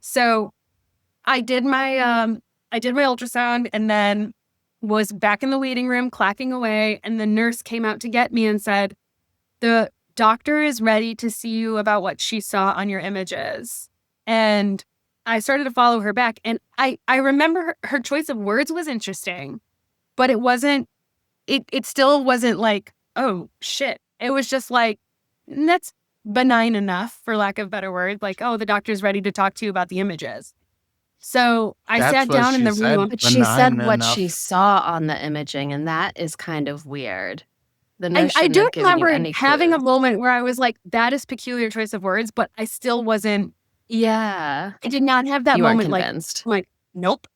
So I did my ultrasound and then was back in the waiting room clacking away, and the nurse came out to get me and said, "The doctor is ready to see you about what she saw on your images." And I started to follow her back, and I remember her choice of words was interesting, but it still wasn't like, "Oh, shit." It was just like, that's benign enough, for lack of better word, like, "Oh, the doctor's ready to talk to you about the images." So I That's sat what down in she the said, room. But she said benign what she enough. saw on the imaging, and that is kind of weird. The nurse I shouldn't do have given you remember any having a clues. moment where I was like, that is peculiar choice of words, but I still wasn't, Yeah. I did not have that You weren't moment like, convinced. I'm like, nope.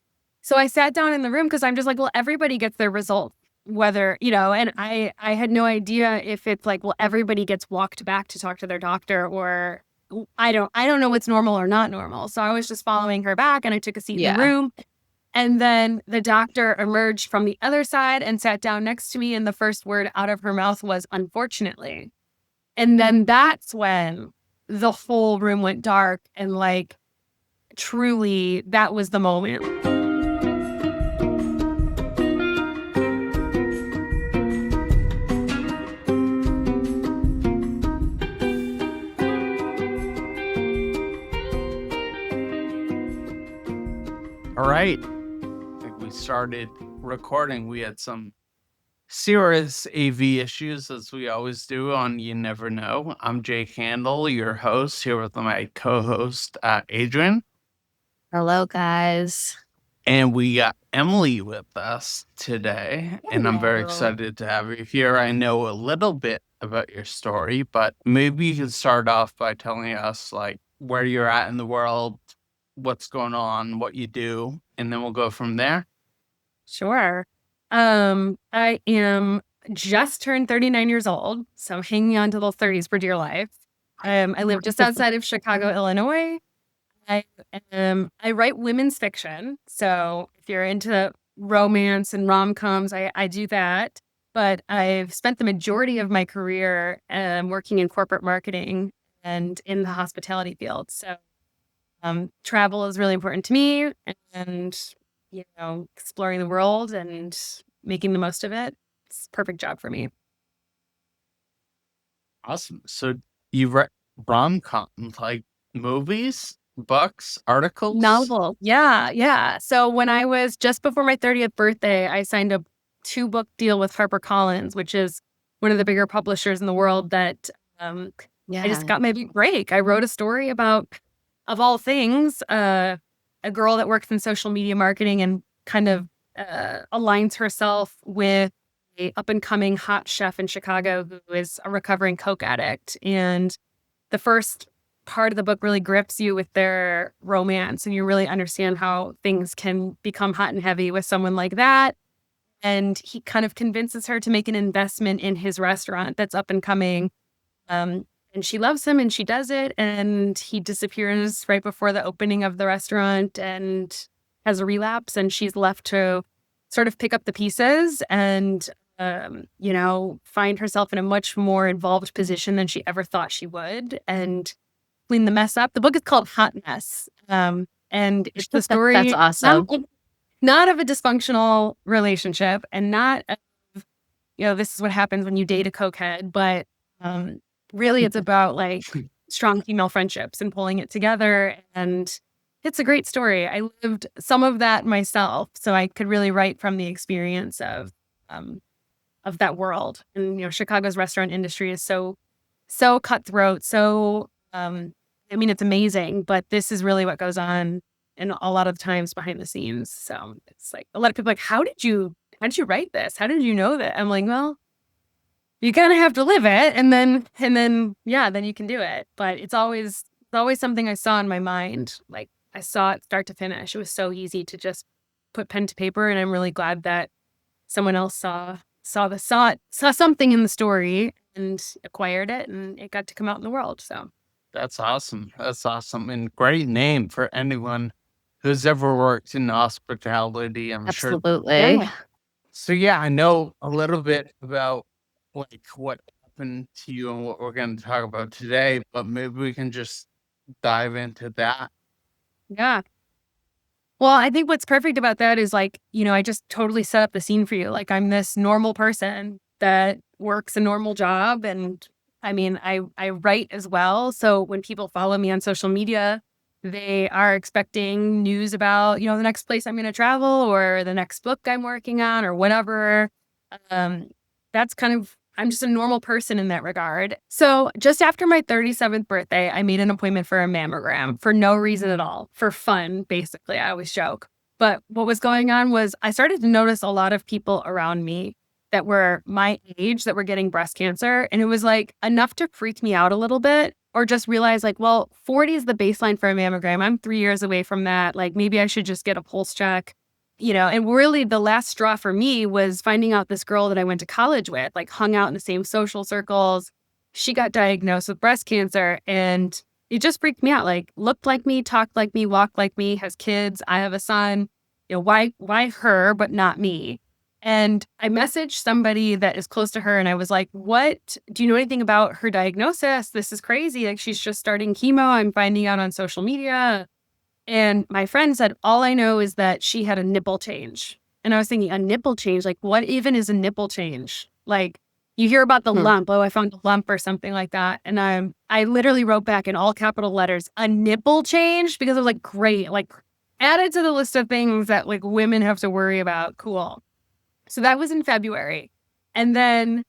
So I sat down in the room because I'm just like, well, everybody gets their result, whether, and I had no idea if it's like, well, everybody gets walked back to talk to their doctor, or I don't know what's normal or not normal. So I was just following her back, and I took a seat in the Yeah. room. And then the doctor emerged from the other side and sat down next to me. And the first word out of her mouth was, "Unfortunately." And then that's when the whole room went dark. And like, truly, that was the moment. All right. I think we started recording. We had some serious AV issues, as we always do on You Never Know. I'm Jake Handel, your host, here with my co-host, Adrian. Hello, guys. And we got Emily with us today, and I'm very Hello. excited to have you here. I know a little bit about your story, but maybe you could start off by telling us like where you're at in the world, what's going on, what you do, and then we'll go from there. Sure. I am just turned 39 years old, so hanging on to those 30s for dear life. I live just outside of Chicago, Illinois. I I write women's fiction. So if you're into romance and rom-coms, I do that. But I've spent the majority of my career working in corporate marketing and in the hospitality field. So travel is really important to me, and exploring the world and making the most of it. It's a perfect job for me. Awesome. So you write rom-com, like movies, books, articles? Novel. Yeah, yeah. So when I was just before my 30th birthday, I signed a 2-book deal with HarperCollins, which is one of the bigger publishers in the world that um, I just Yeah. got my big break. I wrote a story about, of all things, a girl that works in social media marketing and kind of aligns herself with a up and coming hot chef in Chicago who is a recovering coke addict. And the first part of the book really grips you with their romance, and you really understand how things can become hot and heavy with someone like that. And he kind of convinces her to make an investment in his restaurant that's up and coming. And she loves him, and she does it. And he disappears right before the opening of the restaurant and has a relapse. And she's left to sort of pick up the pieces and, find herself in a much more involved position than she ever thought she would, and clean the mess up. The book is called Hot Mess. And it's the That's story awesome. not of a dysfunctional relationship, and not of, this is what happens when you date a cokehead, but um, really it's about like strong female friendships and pulling it together. And it's a great story. I lived some of that myself, so I could really write from the experience of that world. And Chicago's restaurant industry is so cutthroat, so I mean, it's amazing, but this is really what goes on and a lot of times behind the scenes. So it's like a lot of people are like, how did you write this? How did you know that? I'm like, well, you kind of have to live it, and then yeah, then you can do it. But it's always something I saw in my mind. Like, I saw it start to finish. It was so easy to just put pen to paper, and I'm really glad that someone else saw something in the story and acquired it, and it got to come out in the world. So That's awesome. That's awesome. And great name for anyone who's ever worked in hospitality, I'm sure. Absolutely. yeah. So yeah, I know a little bit about like what happened to you and what we're going to talk about today, but maybe we can just dive into that. Yeah. Well, I think what's perfect about that is like, I just totally set up the scene for you. Like I'm this normal person that works a normal job. And I mean, I write as well. So when people follow me on social media, they are expecting news about, the next place I'm going to travel or the next book I'm working on or whatever. Um, that's kind of, I'm just a normal person in that regard. So just after my 37th birthday, I made an appointment for a mammogram for no reason at all, for fun, basically. I always joke. But what was going on was I started to notice a lot of people around me that were my age that were getting breast cancer. And it was like enough to freak me out a little bit or just realize like, well, 40 is the baseline for a mammogram. I'm 3 years away from that. Like maybe I should just get a pulse check. And really the last straw for me was finding out this girl that I went to college with, like hung out in the same social circles. She got diagnosed with breast cancer and it just freaked me out. Like looked like me, talked like me, walked like me, has kids. I have a son. Why her, but not me? And I messaged somebody that is close to her and I was like, what, do you know anything about her diagnosis? This is crazy. Like she's just starting chemo. I'm finding out on social media. And my friend said, all I know is that she had a nipple change. And I was thinking, a nipple change? Like, what even is a nipple change? Like, you hear about the Hmm. lump. Oh, I found a lump or something like that. And I literally wrote back in all capital letters, a nipple change? Because I was like, great. Like, added to the list of things that like women have to worry about. Cool. So that was in February. And then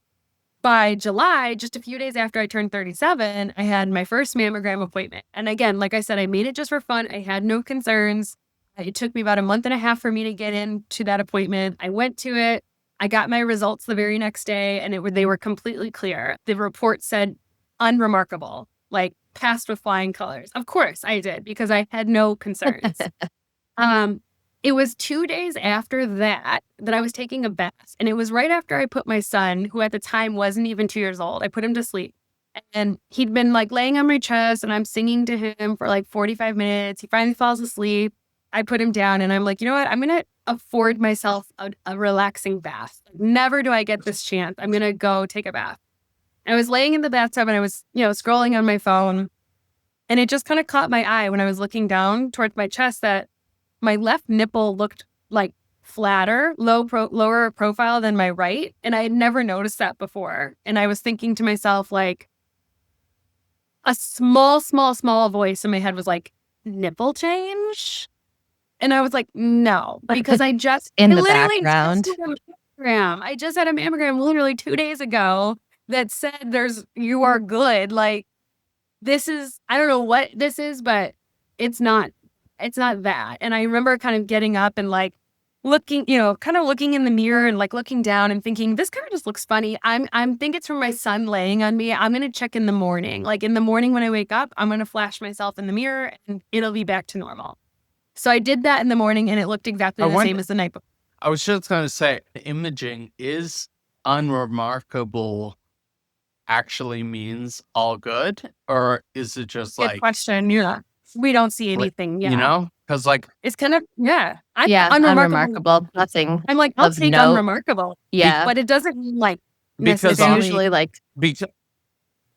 by July, just a few days after I turned 37, I had my first mammogram appointment. And again, like I said, I made it just for fun. I had no concerns. It took me about a month and a half for me to get into that appointment. I went to it. I got my results the very next day and they were completely clear. The report said unremarkable, like passed with flying colors. Of course I did because I had no concerns. Um, it was 2 days after that I was taking a bath, and it was right after I put my son, who at the time wasn't even 2 years old, I put him to sleep, and he'd been, like, laying on my chest, and I'm singing to him for, like, 45 minutes. He finally falls asleep. I put him down, and I'm like, "You know what? I'm gonna afford myself a relaxing bath. Never do I get this chance. I'm gonna go take a bath." I was laying in the bathtub, and I was, scrolling on my phone, and it just kinda caught my eye when I was looking down towards my chest that my left nipple looked like flatter, lower profile than my right. And I had never noticed that before. And I was thinking to myself, like, a small voice in my head was like, nipple change? And I was like, no, because In I the literally just background. did a mammogram. I just had a mammogram literally 2 days ago that said you are good. Like, this is, I don't know what this is, but it's not that. And I remember kind of getting up and like looking, kind of looking in the mirror and like looking down and thinking, this kind of just looks funny. I'm think it's from my son laying on me. I'm going to check in the morning. Like in the morning when I wake up, I'm going to flash myself in the mirror and it'll be back to normal. So I did that in the morning and it looked exactly I the same wonder, as the night before. I was just going to say, imaging is unremarkable actually means all good, or is it just Good like, question. Yeah. We don't see anything. Yeah. because like, It's kind of, yeah. I Yeah, unremarkable. unremarkable. Nothing I'm like, I'll of take note. unremarkable, Yeah. but it doesn't mean like because It's necessarily. usually like, because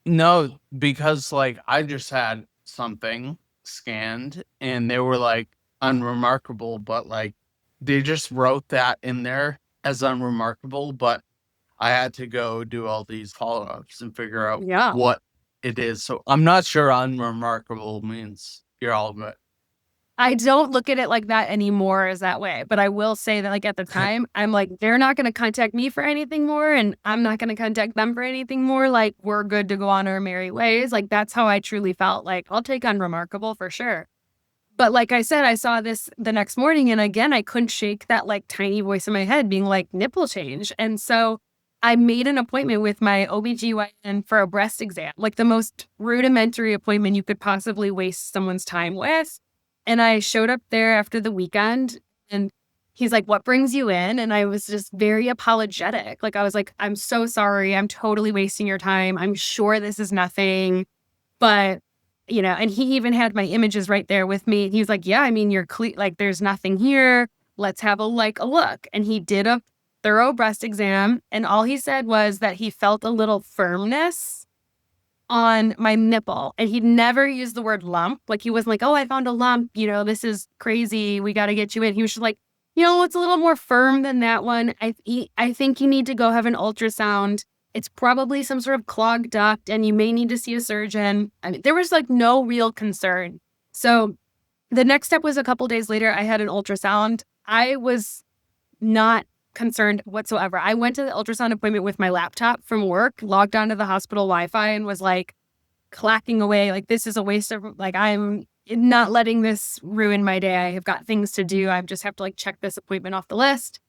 no, because like I just had something scanned and they were like unremarkable, but like they just wrote that in there as unremarkable, but I had to go do all these follow-ups and figure out Yeah. what it is. So I'm not sure unremarkable means you're all good. I don't look at it like that anymore as that way. But I will say that like at the time, I'm like, they're not going to contact me for anything more. And I'm not going to contact them for anything more. Like we're good to go on our merry ways. Like that's how I truly felt. Like I'll take unremarkable for sure. But like I said, I saw this the next morning. And again, I couldn't shake that like tiny voice in my head being like nipple change. And so I made an appointment with my OBGYN for a breast exam, like the most rudimentary appointment you could possibly waste someone's time with. And I showed up there after the weekend and he's like, what brings you in? And I was just very apologetic. Like, I was like, I'm so sorry. I'm totally wasting your time. I'm sure this is nothing. But, and he even had my images right there with me. He was like, yeah, I mean, you're clean. Like, there's nothing here. Let's have a look. And he did a thorough breast exam. And all he said was that he felt a little firmness on my nipple. And he'd never used the word lump. Like, he wasn't like, oh, I found a lump. This is crazy. We got to get you in. He was just like, it's a little more firm than that one. I think you need to go have an ultrasound. It's probably some sort of clogged duct and you may need to see a surgeon. I mean, there was like no real concern. So the next step was a couple days later, I had an ultrasound. I was not concerned whatsoever. I went to the ultrasound appointment with my laptop from work, logged onto the hospital Wi-Fi and was like clacking away. Like, this is a waste of, like, I'm not letting this ruin my day. I have got things to do. I just have to like check this appointment off the list.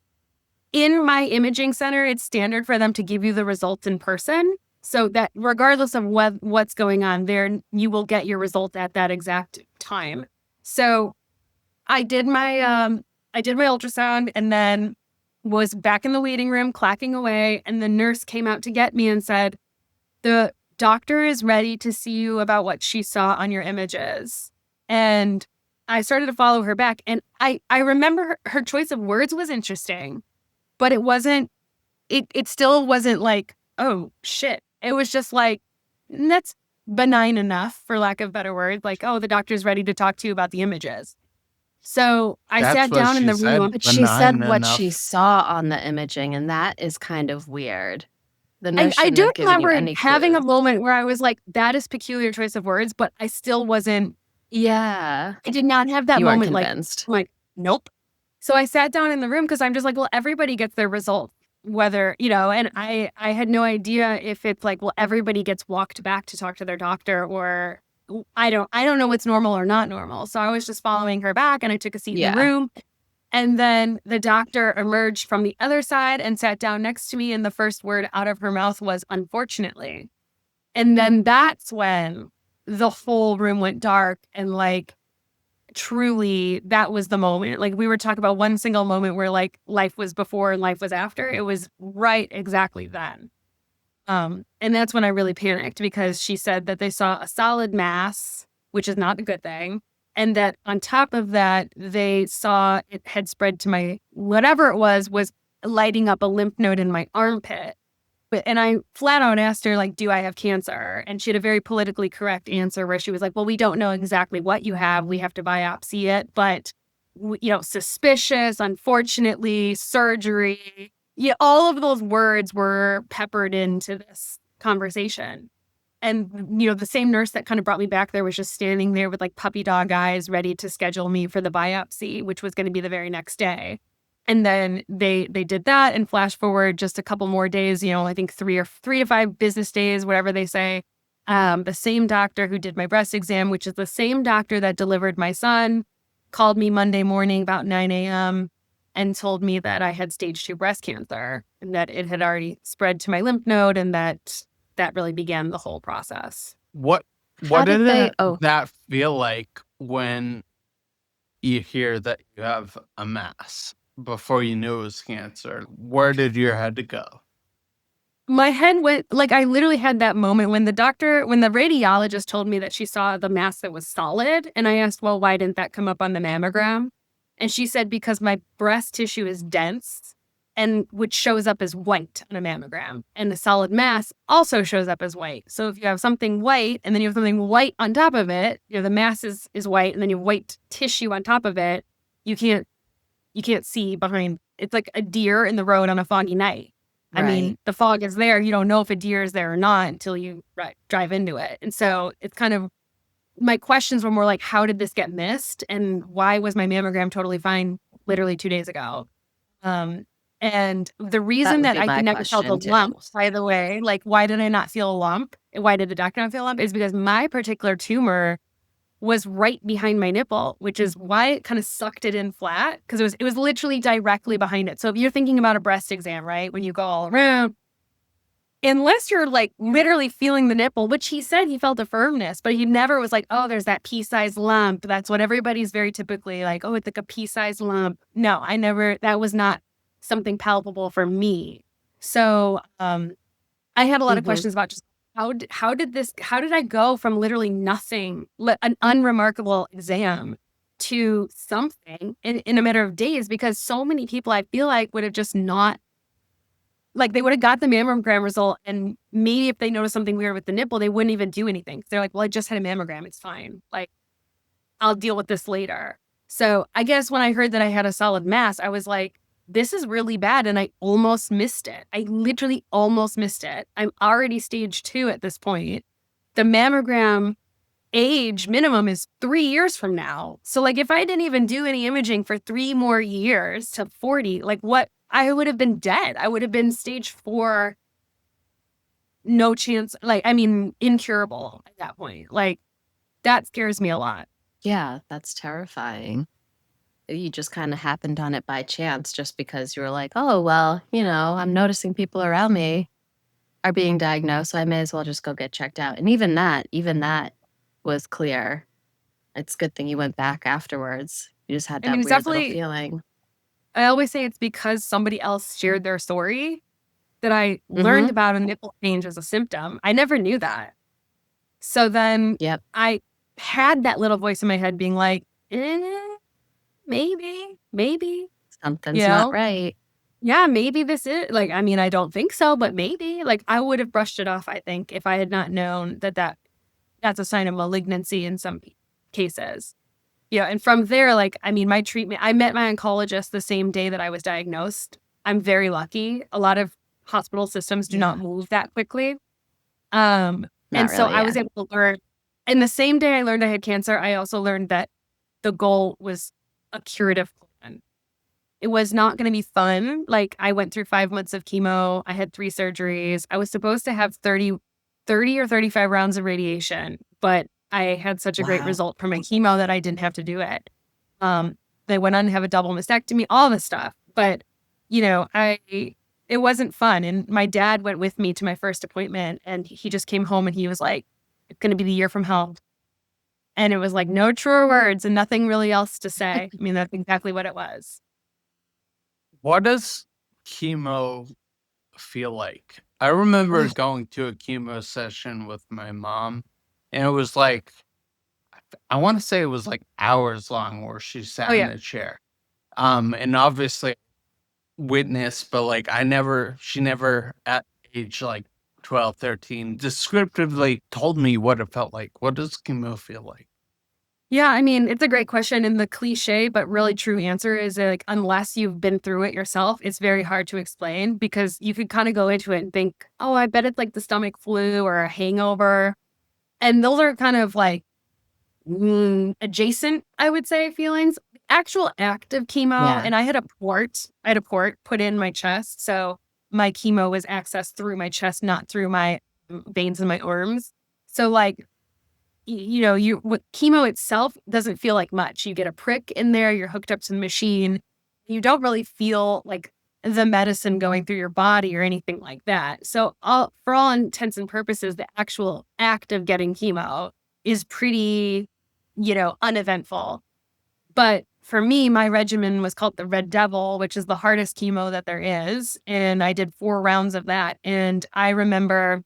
In my imaging center, it's standard for them to give you the results in person. So that regardless of what's going on there, you will get your result at that exact time. So I did my ultrasound and then was back in the waiting room clacking away. And the nurse came out to get me and said, the doctor is ready to see you about what she saw on your images. And I started to follow her back. And I remember her choice of words was interesting, but it still wasn't like, oh, shit. It was just like, that's benign enough, for lack of better word. Like, oh, the doctor's ready to talk to you about the images. So I sat down in the room. But she said what she saw on the imaging, and that is kind of weird. The nurse I shouldn't do have given you remember any having a clue. moment where I was like, that is peculiar choice of words, but I still wasn't, Yeah. I did not have that You weren't moment like, convinced. I'm like, nope. So I sat down in the room because I'm just like, well, everybody gets their result, whether, and I had no idea if it's like, well, everybody gets walked back to talk to their doctor, or I don't know what's normal or not normal. So I was just following her back and I took a seat in the room. And then the doctor emerged from the other side and sat down next to me. And the first word out of her mouth was, unfortunately. And then that's when the whole room went dark. And like, truly, that was the moment. Like, we were talking about one single moment where like life was before and life was after. It was right exactly then. And that's when I really panicked, because she said that they saw a solid mass, which is not a good thing. And that on top of that, they saw it had spread to my, whatever it was lighting up a lymph node in my armpit. And I flat out asked her, like, do I have cancer? And she had a very politically correct answer where she was like, well, we don't know exactly what you have. We have to biopsy it. But, suspicious, unfortunately, surgery. Yeah, all of those words were peppered into this conversation. And, the same nurse that kind of brought me back there was just standing there with like puppy dog eyes, ready to schedule me for the biopsy, which was going to be the very next day. And then they did that, and flash forward just a couple more days, I think 3 to 5 business days, whatever they say. The same doctor who did my breast exam, which is the same doctor that delivered my son, called me Monday morning about 9 a.m. and told me that I had stage 2 breast cancer and that it had already spread to my lymph node, and that really began the whole process. What did that feel like when you hear that you have a mass before you knew it was cancer? Where did your head go? My head went, like, I literally had that moment when the radiologist told me that she saw the mass that was solid. And I asked, well, why didn't that come up on the mammogram? And she said, because my breast tissue is dense, and which shows up as white on a mammogram. And the solid mass also shows up as white. So if you have something white and then you have something white on top of it, the mass is white, and then you have white tissue on top of it, you can't see behind. It's like a deer in the road on a foggy night. Right. I mean, the fog is there. You don't know if a deer is there or not until you drive into it. And so it's kind of, my questions were more like, how did this get missed? And why was my mammogram totally fine literally 2 days ago? And the reason that I never felt a lump, by the way, like, why did I not feel a lump? Why did the doctor not feel a lump? Is because my particular tumor was right behind my nipple, which is why it kind of sucked it in flat, because it was literally directly behind it. So if you're thinking about a breast exam, right, when you go all around, unless you're like literally feeling the nipple, which he said he felt a firmness, but he never was like, oh, there's that pea-sized lump. That's what everybody's very typically like, oh, it's like a pea-sized lump. No, that was not something palpable for me. So I had a lot of questions about just how did I go from literally nothing, an unremarkable exam, to something in a matter of days, because so many people I feel like would have just not like they would have got the mammogram result, and maybe if they noticed something weird with the nipple, they wouldn't even do anything. They're like, well, I just had a mammogram. It's fine. Like, I'll deal with this later. So I guess when I heard that I had a solid mass, I was like, this is really bad. And I almost missed it. I literally almost missed it. I'm already stage 2 at this point. The mammogram age minimum is 3 years from now. So like if I didn't even do any imaging for 3 more years to 40, like what, I would have been dead. I would have been stage 4, no chance, like, I mean, incurable at that point. Like that scares me a lot. Yeah, that's terrifying. You just kind of happened on it by chance just because you were like, oh, well, I'm noticing people around me are being diagnosed, so I may as well just go get checked out. And even that was clear. It's a good thing you went back afterwards. You just had I mean, that it's weird little definitely, feeling. I always say it's because somebody else shared their story that I learned Mhm. about a nipple change as a symptom. I never knew that. So then Yep. I had that little voice in my head being like, maybe, you Something's not know, right. yeah, maybe this is like, I mean, I don't think so, but maybe like I would have brushed it off, I think, if I had not known that's a sign of malignancy in some cases. Yeah. And from there, like, I mean, my treatment, I met my oncologist the same day that I was diagnosed. I'm very lucky. A lot of hospital systems do not Yeah. move that quickly. Um, Not and so really, I yeah. was able to learn. And the same day I learned I had cancer, I also learned that the goal was a curative plan. It was not going to be fun. Like I went through 5 months of chemo. I had 3 surgeries. I was supposed to have 30 or 35 rounds of radiation, but I had such a great Wow. result from my chemo that I didn't have to do it. They went on to have a double mastectomy, all this stuff. But, it wasn't fun. And my dad went with me to my first appointment, and he just came home and he was like, it's going to be the year from hell. And it was like no truer words and nothing really else to say. I mean, that's exactly what it was. What does chemo feel like? I remember Ugh. going to a chemo session with my mom, and it was like, I want to say it was like hours long where she Oh, sat in yeah. a chair. And obviously witness, but like she never at age like 12, 13, descriptively told me what it felt like. What does chemo feel like? Yeah, I mean, it's a great question, and the cliche but really true answer is like unless you've been through it yourself, it's very hard to explain because you could kind of go into it and think, "Oh, I bet it's like the stomach flu or a hangover." And those are kind of like adjacent, I would say, feelings. Actual active chemo, Yeah. and I had a port put in my chest, so my chemo was accessed through my chest, not through my veins in my arms. So like you what chemo itself doesn't feel like much. You get a prick in there, you're hooked up to the machine. You don't really feel like the medicine going through your body or anything like that. So for all intents and purposes, the actual act of getting chemo is pretty, uneventful. But for me, my regimen was called the Red Devil, which is the hardest chemo that there is. And I did 4 rounds of that. And I remember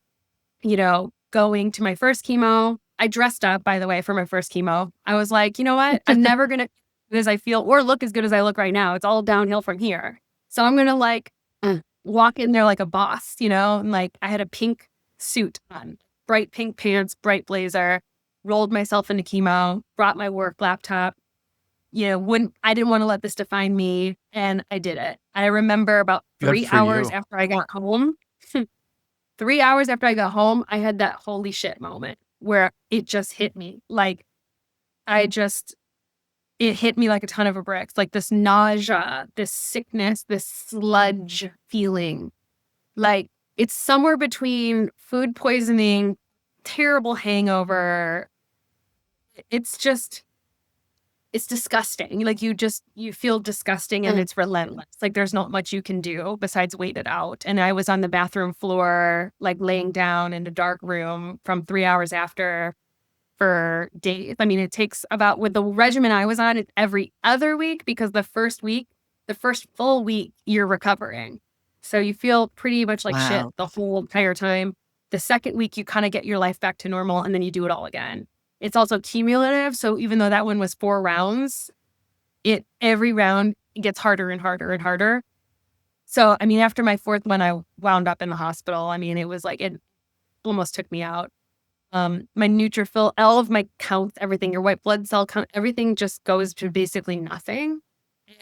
going to my first chemo. I dressed up, by the way, for my first chemo. I was like, you know what? I'm never going to as I feel or look as good as I look right now. It's all downhill from here. So I'm going to walk in there like a boss, and like I had a pink suit on, bright pink pants, bright blazer, rolled myself into chemo, brought my work laptop. I didn't want to let this define me, and I did it. I remember about Good 3 for hours you. after I got home. 3 hours after I got home, I had that holy shit moment where it just hit me. Like, it hit me like a ton of a bricks, like this nausea, this sickness, this sludge feeling. Like, it's somewhere between food poisoning, terrible hangover. It's just, it's disgusting. Like, you feel disgusting and it's relentless. Like, there's not much you can do besides wait it out. And I was on the bathroom floor, like laying down in a dark room from 3 hours after for days. I mean, it takes about, with the regimen I was on, it's every other week because the first full week, you're recovering. So you feel pretty much like shit Wow. the whole entire time. The second week, you kind of get your life back to normal and then you do it all again. It's also cumulative. So even though that one was 4 rounds, every round gets harder and harder and harder. So, I mean, after my fourth one, I wound up in the hospital. I mean, it was like, it almost took me out. My neutrophil, all of my counts, everything, your white blood cell count, everything just goes to basically nothing.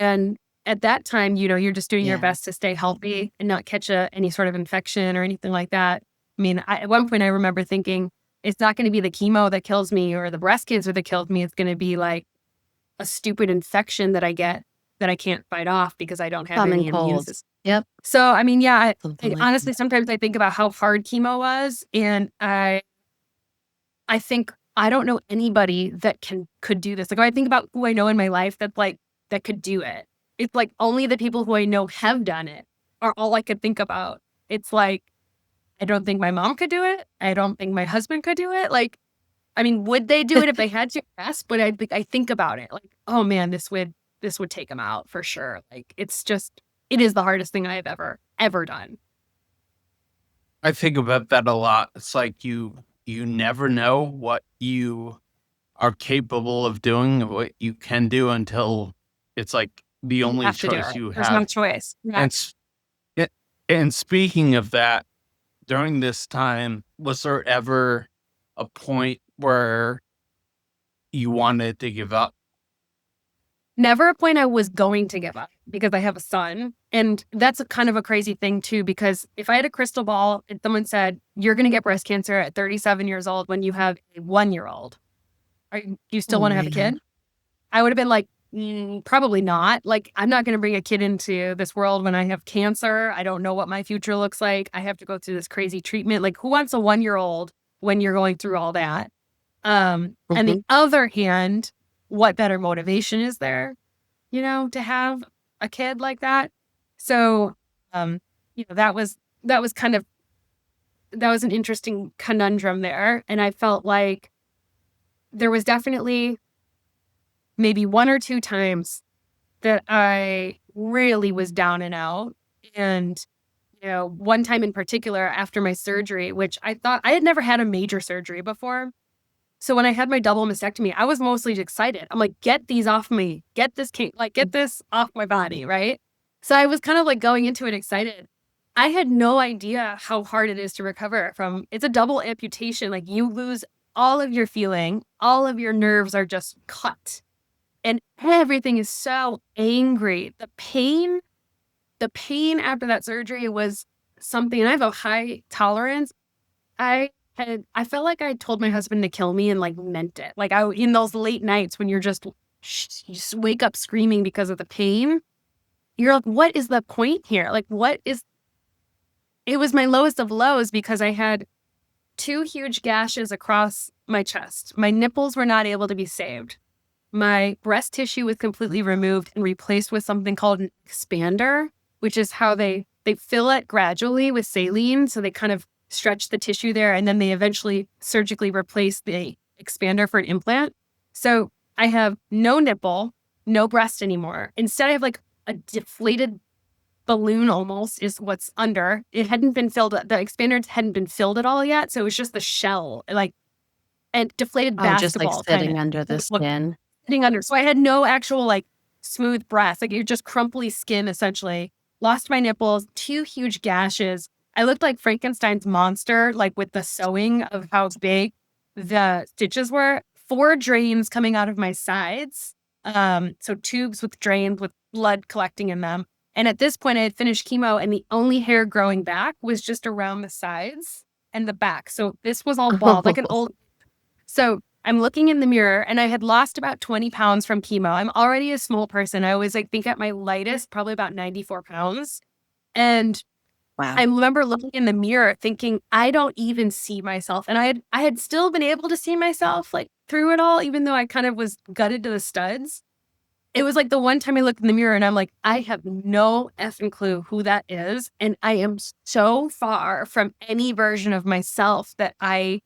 And at that time, you're just doing your Yeah. best to stay healthy and not catch any sort of infection or anything like that. I mean, at one point I remember thinking, it's not going to be the chemo that kills me or the breast cancer that kills me. It's going to be like a stupid infection that I get that I can't fight off because I don't have Common any immune cold. system. Yep. So, I mean, yeah, Something like honestly, that. sometimes I think about how hard chemo was, and I think I don't know anybody that could do this. Like, when I think about who I know in my life that could do it, it's like only the people who I know have done it are all I could think about. It's like, I don't think my mom could do it. I don't think my husband could do it. Like, I mean, would they do it if they had to? Yes, but I think about it like, oh man, this would take them out for sure. Like, it is the hardest thing I have ever done. I think about that a lot. It's like you never know what you are capable of doing, what you can do until it's like the You only have to do choice it. you There's no have. choice. Yeah. And s- a- and speaking of that, during this time, was there ever a point where you wanted to give up? Never a point I was going to give up because I have a son. And that's a kind of a crazy thing too, because if I had a crystal ball and someone said, you're going to get breast cancer at 37 years old when you have a 1-year-old, do you still Oh want to have a kid? man. I would have been like, probably not. Like, I'm not going to bring a kid into this world when I have cancer. I don't know what my future looks like. I have to go through this crazy treatment. Like, who wants a 1-year-old when you're going through all that? And the Mhm. other hand, what better motivation is there, to have a kid like that? So, um, that was kind of, that was an interesting conundrum there. And I felt like there was definitely maybe one or two times that I really was down and out. And, one time in particular after my surgery, which I thought I had never had a major surgery before. So when I had my double mastectomy, I was mostly excited. I'm like, get these off me. Get this off my body, right? So I was kind of like going into it excited. I had no idea how hard it is to recover from. It's a double amputation. Like, you lose all of your feeling, all of your nerves are just cut. And everything is so angry. The pain after that surgery was something, and I have a high tolerance. I felt like I told my husband to kill me and like meant it. Like, in those late nights when you just wake up screaming because of the pain, you're like, what is the point here? Like, it was my lowest of lows because I had 2 huge gashes across my chest. My nipples were not able to be saved. My breast tissue was completely removed and replaced with something called an expander, which is how they fill it gradually with saline. So they kind of stretch the tissue there, and then they eventually surgically replace the expander for an implant. So I have no nipple, no breast anymore. Instead, I have like a deflated balloon almost is what's under. It hadn't been filled. The expander hadn't been filled at all yet. So it was just the shell, like, and deflated Oh, just like basketball kind sitting under the of look skin. sitting under. So I had no actual like smooth breast. Like, you're just crumply skin essentially. Lost my nipples, 2 huge gashes. I looked like Frankenstein's monster, like with the sewing of how big the stitches were. 4 drains coming out of my sides. So tubes with drains with blood collecting in them. And at this point, I had finished chemo, and the only hair growing back was just around the sides and the back. So this was all bald, like an old. So I'm looking in the mirror, and I had lost about 20 pounds from chemo. I'm already a small person. I always think at my lightest, probably about 94 pounds. And I Wow. remember looking in the mirror thinking, I don't even see myself. And I had still been able to see myself like through it all, even though I kind of was gutted to the studs. It was like the one time I looked in the mirror and I'm like, I have no effing clue who that is. And I am so far from any version of myself that I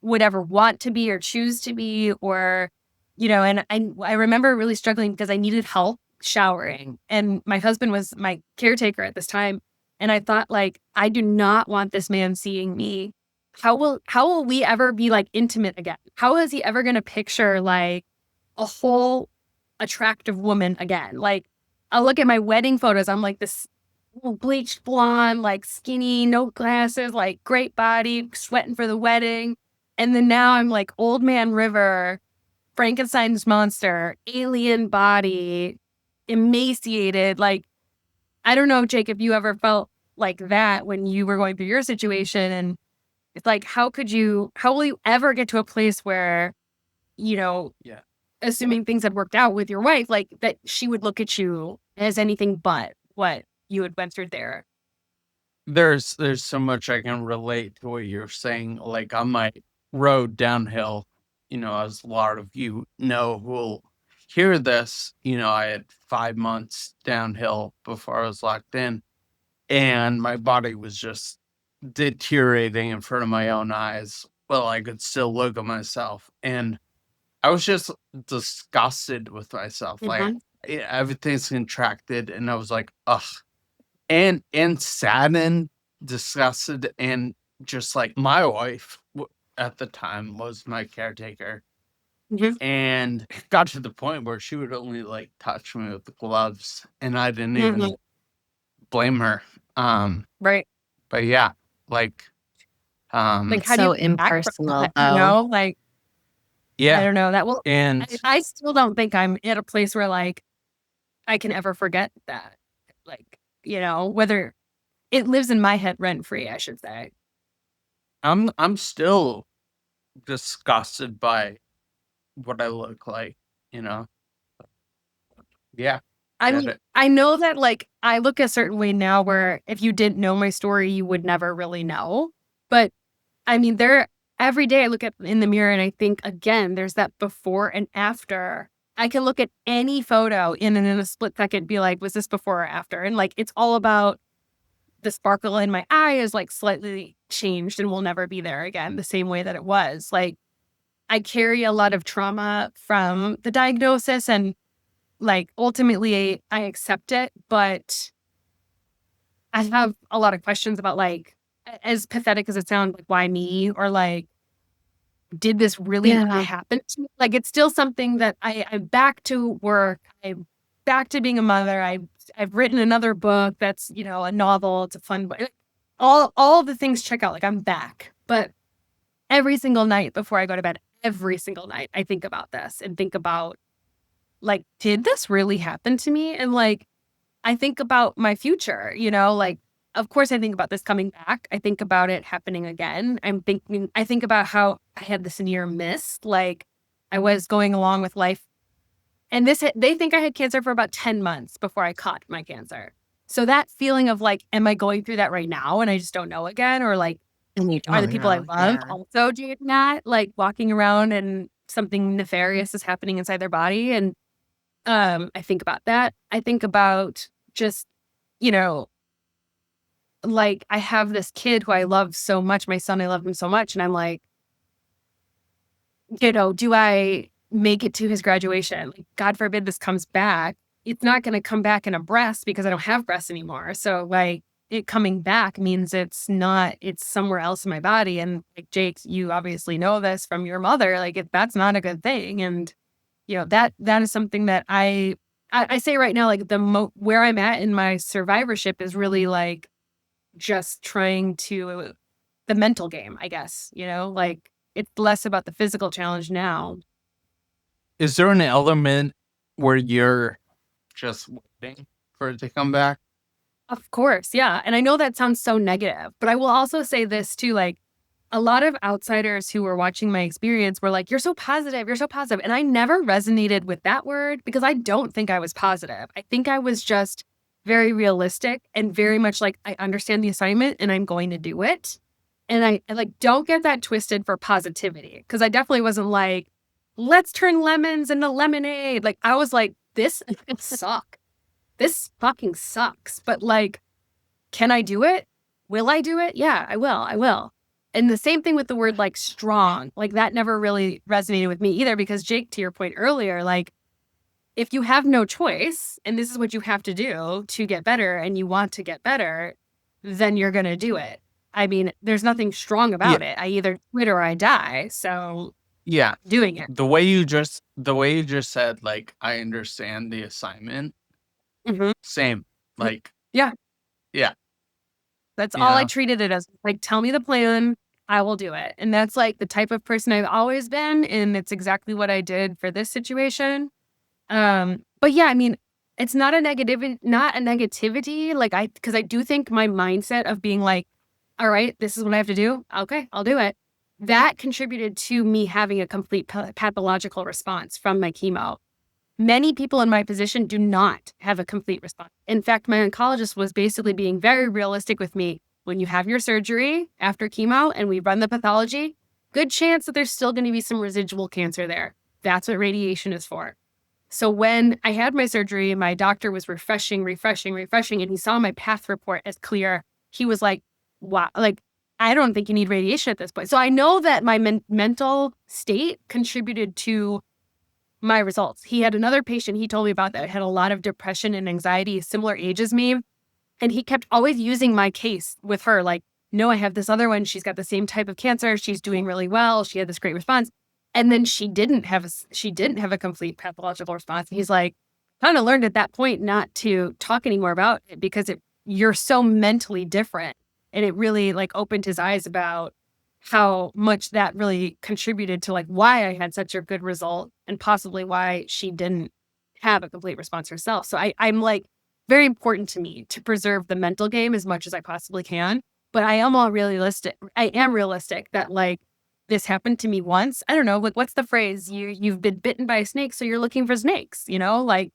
would ever want to be or choose to be, or, and I remember really struggling because I needed help showering, and my husband was my caretaker at this time. And I thought, like, I do not want this man seeing me. How will we ever be like intimate again? How is he ever going to picture like a whole attractive woman again? Like, I'll look at my wedding photos. I'm like this bleached blonde, like skinny, no glasses, like great body, sweating for the wedding. And then now I'm like old man River, Frankenstein's monster, alien body, emaciated. Like, I don't know, Jake, if you ever felt like that when you were going through your situation. And it's like, how will you ever get to a place where, you know, Yeah. assuming things had worked out with your wife, like that she would look at you as anything but what you had went through there? There's so much I can relate to what you're saying. Like on my road downhill, as a lot of you know who will hear this, I had 5 months downhill before I was locked in, and my body was just deteriorating in front of my own eyes. Well, I could still look at myself, and I was just disgusted with myself. Like Mhm. everything's contracted, and I was like, ugh, and saddened, disgusted, and just like my wife at the time was my caretaker, Mhm. and it got to the point where she would only like touch me with the gloves, and I didn't even Mhm. blame her. Um, Right. but yeah, like, Like, It's how do you so come back from impersonal, that? though. Like, I yeah, don't know. That will. and I still don't think I'm at a place where like I can ever forget that. Like, whether it lives in my head rent free, I should say. I'm still disgusted by what I look like, you know? Yeah, I get mean, it. I know that like I look a certain way now where if you didn't know my story, you would never really know. But I mean, every day I look at in the mirror and I think again, there's that before and after. I can look at any photo in a split second, be like, was this before or after? And like, it's all about the sparkle in my eye is like slightly changed and will never be there again, the same way that it was. Like, I carry a lot of trauma from the diagnosis and like ultimately I accept it, but I have a lot of questions about like, as pathetic as it sounds, like why me? Or like, did this really Yeah. happen to me? Like, it's still something that I'm back to work. I'm back to being a mother. I've written another book that's, a novel. It's a fun book. All the things check out. Like, I'm back. But every single night before I go to bed, every single night, I think about this and think about like, did this really happen to me? And like, I think about my future, like, of course, I think about this coming back. I think about it happening again. I think about how I had this near miss. Like, I was going along with life. And they think I had cancer for about 10 months before I caught my cancer. So that feeling of like, am I going through that right now? And I just don't know again? Or like, And you are the don't people I know. love Yeah. also doing that? Like walking around and something nefarious is happening inside their body. And I think about that. I think about just, you know, like I have this kid who I love so much, my son, I love him so much. And I'm like, do I make it to his graduation? Like, God forbid this comes back. It's not going to come back in a breast because I don't have breasts anymore. So, like, it coming back means it's somewhere else in my body. And like, Jake, you obviously know this from your mother. Like, that's not a good thing. And, that is something that I say right now, like, where I'm at in my survivorship is really like just trying to the mental game, I guess, like it's less about the physical challenge now. Is there an element where you're just waiting for it to come back? Of course, yeah. And I know that sounds so negative, but I will also say this too, like a lot of outsiders who were watching my experience were like, you're so positive, you're so positive. And I never resonated with that word because I don't think I was positive. I think I was just very realistic and very much like, I understand the assignment and I'm going to do it. And I like, don't get that twisted for positivity. Cause I definitely wasn't like, let's turn lemons into lemonade. Like, I was like, this suck. This fucking sucks. But like, can I do it? Will I do it? Yeah, I will. I will. And the same thing with the word like strong. Like, that never really resonated with me either because, Jake, to your point earlier, like, if you have no choice and this is what you have to do to get better and you want to get better, then you're going to do it. I mean, there's nothing strong Yeah, about it. I either quit or I die. So yeah. doing it. The way you just said, like, I understand the assignment. Hmm. Same. Like, Yeah. Yeah. That's You all I know, treated it as. Like, tell me the plan, I will do it. And that's like the type of person I've always been. And it's exactly what I did for this situation. But yeah, I mean, it's not a negativity. Like because I do think my mindset of being like, all right, this is what I have to do. Okay, I'll do it. That contributed to me having a complete pathological response from my chemo. Many people in my position do not have a complete response. In fact, my oncologist was basically being very realistic with me. When you have your surgery after chemo and we run the pathology, good chance that there's still going to be some residual cancer there. That's what radiation is for. So when I had my surgery and my doctor was refreshing, and he saw my path report as clear, he was like, wow, like, I don't think you need radiation at this point. So I know that my mental state contributed to my results. He had another patient he told me about that had a lot of depression and anxiety, similar age as me. And he kept always using my case with her. Like, no, I have this other one. She's got the same type of cancer. She's doing really well. She had this great response. And then she didn't have a complete pathological response. And he's like, kind of learned at that point not to talk anymore about it because you're so mentally different. And it really like opened his eyes about how much that really contributed to like why I had such a good result and possibly why she didn't have a complete response herself. So I'm like, very important to me to preserve the mental game as much as I possibly can. But I am all realistic. I am realistic that like this happened to me once. I don't know, like what's the phrase? You've been bitten by a snake, so you're looking for snakes, Like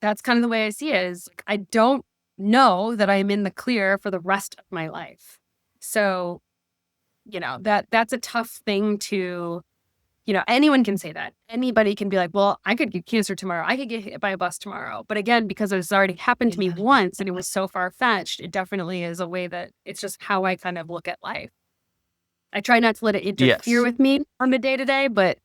that's kind of the way I see it is like, I don't know that I'm in the clear for the rest of my life. So, that's a tough thing to anyone can say that. Anybody can be like, well, I could get cancer tomorrow. I could get hit by a bus tomorrow. But again, because it's already happened to me once and it was so far fetched, it definitely is a way that it's just how I kind of look at life. I try not to let it interfere yes. with me on the day to day, but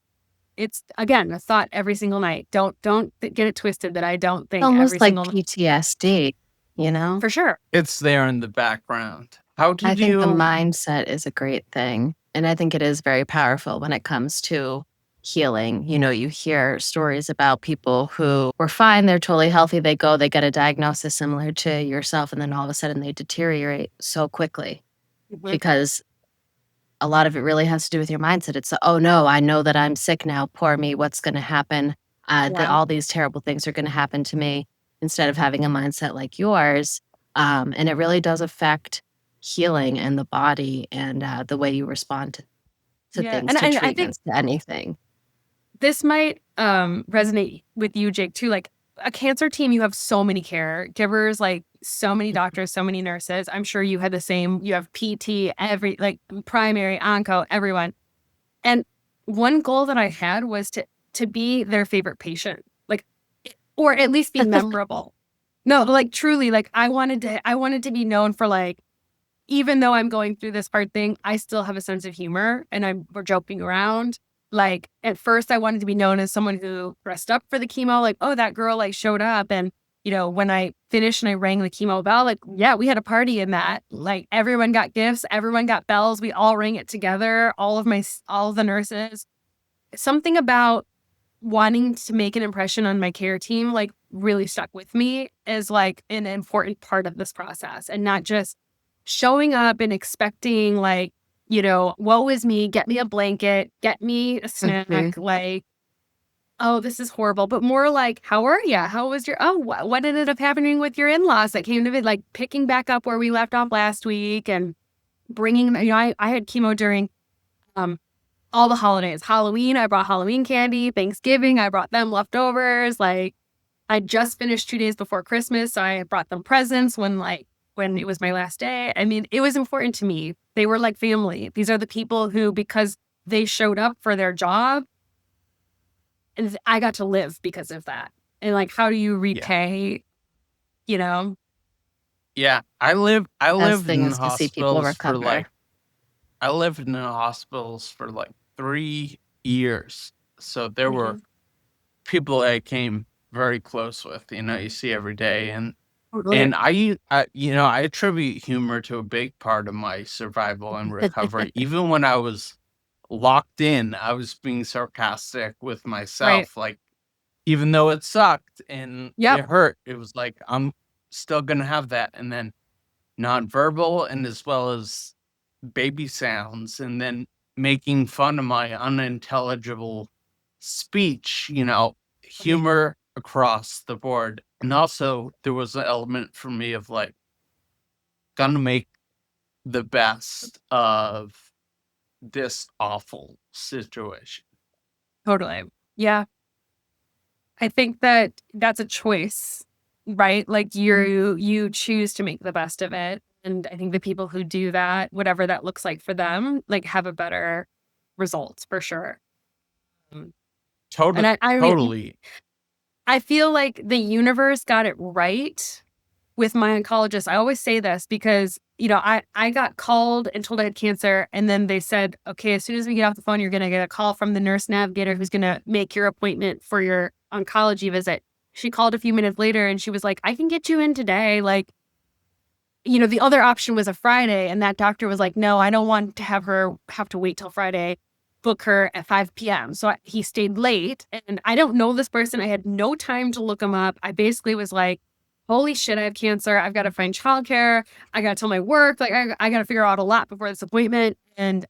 it's again a thought every single night. Don't get it twisted that I don't think every Almost like single night. PTSD, you know? For sure. It's there in the background. How I did think the you mindset is a great thing. And I think it is very powerful when it comes to healing. You hear stories about people who were fine, they're totally healthy, they go, they get a diagnosis similar to yourself, and then all of a sudden they deteriorate so quickly Mhm. because a lot of it really has to do with your mindset. It's, oh no, I know that I'm sick now. Poor me. What's going to happen? That Yeah. all these terrible things are going to happen to me instead of having a mindset like yours. And it really does affect healing and the body and the way you respond to Yeah. things, And to I think treatments, to anything. this might resonate with you, Jake, too. Like a cancer team, you have so many caregivers, like so many doctors, so many nurses. I'm sure you had the same. You have PT, like primary, onco, everyone. And one goal that I had was to be their favorite patient, like, or at least be memorable. No, like truly, like I wanted to be known for like, even though I'm going through this hard thing, I still have a sense of humor and we're joking around. Like at first I wanted to be known as someone who dressed up for the chemo, like, oh, that girl like showed up. And, when I finished and I rang the chemo bell, like, yeah, we had a party in that. Like everyone got gifts, everyone got bells. We all rang it together. All of the nurses, something about wanting to make an impression on my care team, like really stuck with me as like an important part of this process and not just showing up and expecting like, woe is me, get me a blanket, get me a Mhm. snack, like, oh, this is horrible. But more like, how are you? How was what ended up happening with your in-laws that came to it, like picking back up where we left off last week and bringing, I had chemo during, um, all the holidays. Halloween, I brought Halloween candy. Thanksgiving, I brought them leftovers. Like, I just finished 2 days before Christmas, so I brought them presents when it was my last day. I mean, it was important to me. They were like family. These are the people who, because they showed up for their job, and I got to live because of that. And like, how do you Yeah. repay, you know? Yeah. I Best lived thing in is to see people hospitals for recover. like I lived in hospitals for like 3 years. So there were Mhm. people I came very close with, you see every day. And Totally. and I attribute humor to a big part of my survival and recovery. Even when I was locked in, I was being sarcastic with Right. myself. Like, even though it sucked and Yep. it hurt, it was like, I'm still gonna have that. And then nonverbal and as well as baby sounds, and then making fun of my unintelligible speech, humor across the board. And also there was an element for me of like, gonna make the best of this awful situation. Totally. Yeah. I think that that's a choice, right? Like you choose to make the best of it. And I think the people who do that, whatever that looks like for them, like have a better results for sure. Um, And I mean, Totally. I feel like the universe got it right with my oncologist. I always say this because, I got called and told I had cancer. And then they said, okay, as soon as we get off the phone, you're going to get a call from the nurse navigator who's going to make your appointment for your oncology visit. She called a few minutes later and she was like, I can get you in today. Like, the other option was a Friday. And that doctor was like, no, I don't want to have her have to wait till Friday. Book her at 5 p.m. So he stayed late. And I don't know this person. I had no time to look him up. I basically was like, holy shit, I have cancer. I've got to find childcare. I got to tell my work. Like, I got to figure out a lot before this appointment. And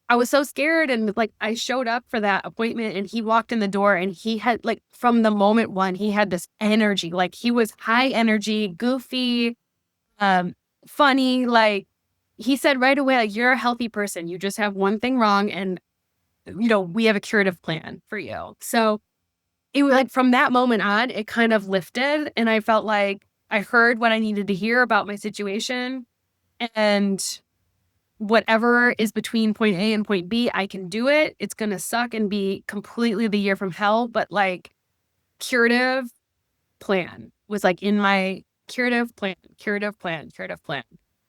I was so scared. And like, I showed up for that appointment and he walked in the door and he had like, from the moment one, he had this energy. Like, he was high energy, goofy, funny. Like, he said right away, like, you're a healthy person. You just have one thing wrong. And, we have a curative plan for you. So it was like from that moment on, it kind of lifted. And I felt like I heard what I needed to hear about my situation. And whatever is between point A and point B, I can do it. It's going to suck and be completely the year from hell. But like, curative plan was like in my curative plan.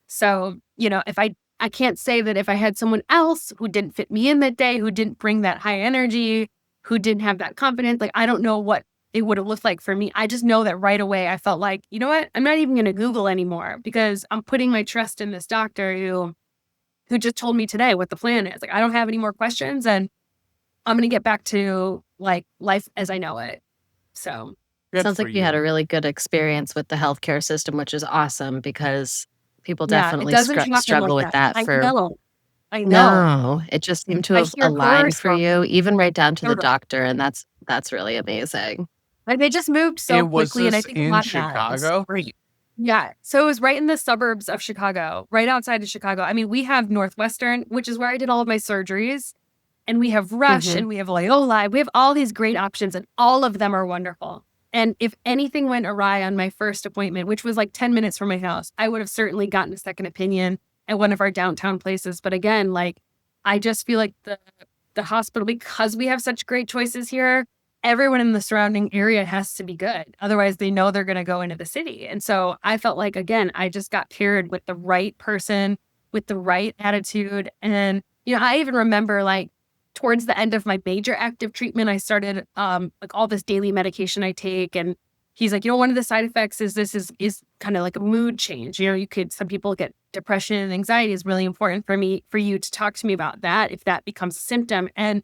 So, if I can't say that if I had someone else who didn't fit me in that day, who didn't bring that high energy, who didn't have that confidence, like, I don't know what it would have looked like for me. I just know that right away I felt like, you know what? I'm not even going to Google anymore because I'm putting my trust in this doctor who just told me today what the plan is. Like, I don't have any more questions and I'm going to get back to like life as I know it. So Good Sounds for like you had a you. really good experience with the healthcare system, which is awesome because people yeah, it definitely doesn't happen struggle like with that. that I for know. I know. no, it just seemed to I have hear horror aligned for stories. you, even right down to the Totally. doctor, and that's really amazing. Like, they just moved so It was quickly, and I this think a in lot of that is Chicago? great. Yeah, so it was right in the suburbs of Chicago, right outside of Chicago. I mean, we have Northwestern, which is where I did all of my surgeries, and we have Rush, Mhm. and we have Loyola. We have all these great options, and all of them are wonderful. And if anything went awry on my first appointment, which was like 10 minutes from my house, I would have certainly gotten a second opinion at one of our downtown places. But again, like, I just feel like the hospital, because we have such great choices here, everyone in the surrounding area has to be good. Otherwise, they know they're going to go into the city. And so I felt like, again, I just got paired with the right person, with the right attitude. And, I even remember like towards the end of my major active treatment, I started like all this daily medication I take. And he's like, one of the side effects is this is kind of like a mood change. Some people get depression and anxiety is really important for you to talk to me about that if that becomes a symptom. And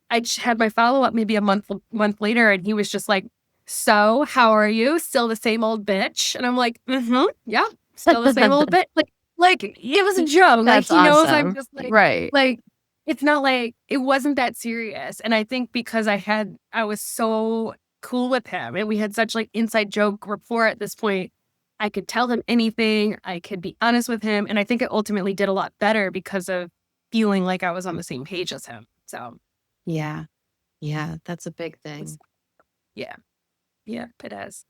I just had my follow-up maybe a month later, and he was just like, so how are you? Still the same old bitch? And I'm like, yeah, still the same old bitch. Like it was a joke. Like That's he knows I'm awesome. just Right. like it's not like it wasn't that serious. And I think because I was so cool with him and we had such like inside joke rapport at this point, I could tell him anything. I could be honest with him. And I think it ultimately did a lot better because of feeling like I was on the same page as him. So Yeah. Yeah, that's a big it's- thing. yeah. Yeah, it has.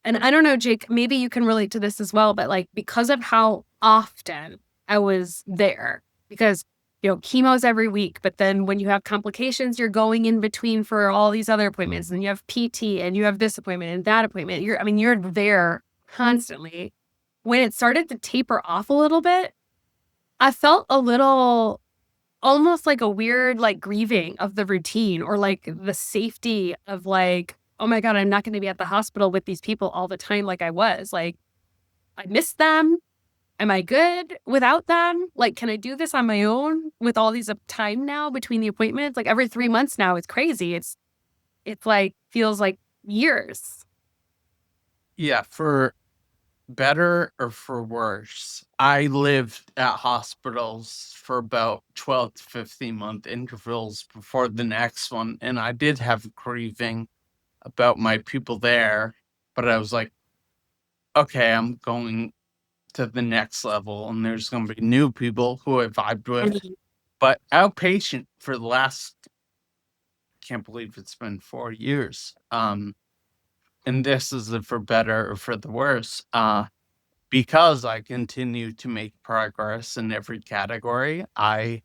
And I don't know, Jake, maybe you can relate to this as well, but like because of how often I was there, because chemo's every week, but then when you have complications, you're going in between for all these other appointments, and you have PT and you have this appointment and that appointment. You're there constantly. When it started to taper off a little bit, I felt a little almost like a weird like grieving of the routine or like the safety of like, oh my God, I'm not going to be at the hospital with these people all the time like I was. Like, I miss them. Am I good without them? Like, can I do this on my own with all these time now between the appointments? Like every 3 months now, it's crazy. It's like feels like years. Yeah, for better or for worse? I lived at hospitals for about 12 to 15-month intervals before the next one, and I did have grieving about my people there, but I was like, okay, I'm going to the next level, and there's going to be new people who I vibed with. Mhm. But outpatient for the last, can't believe it's been 4 years. And this is the for better or for the worse. Because I continue to make progress in every category, I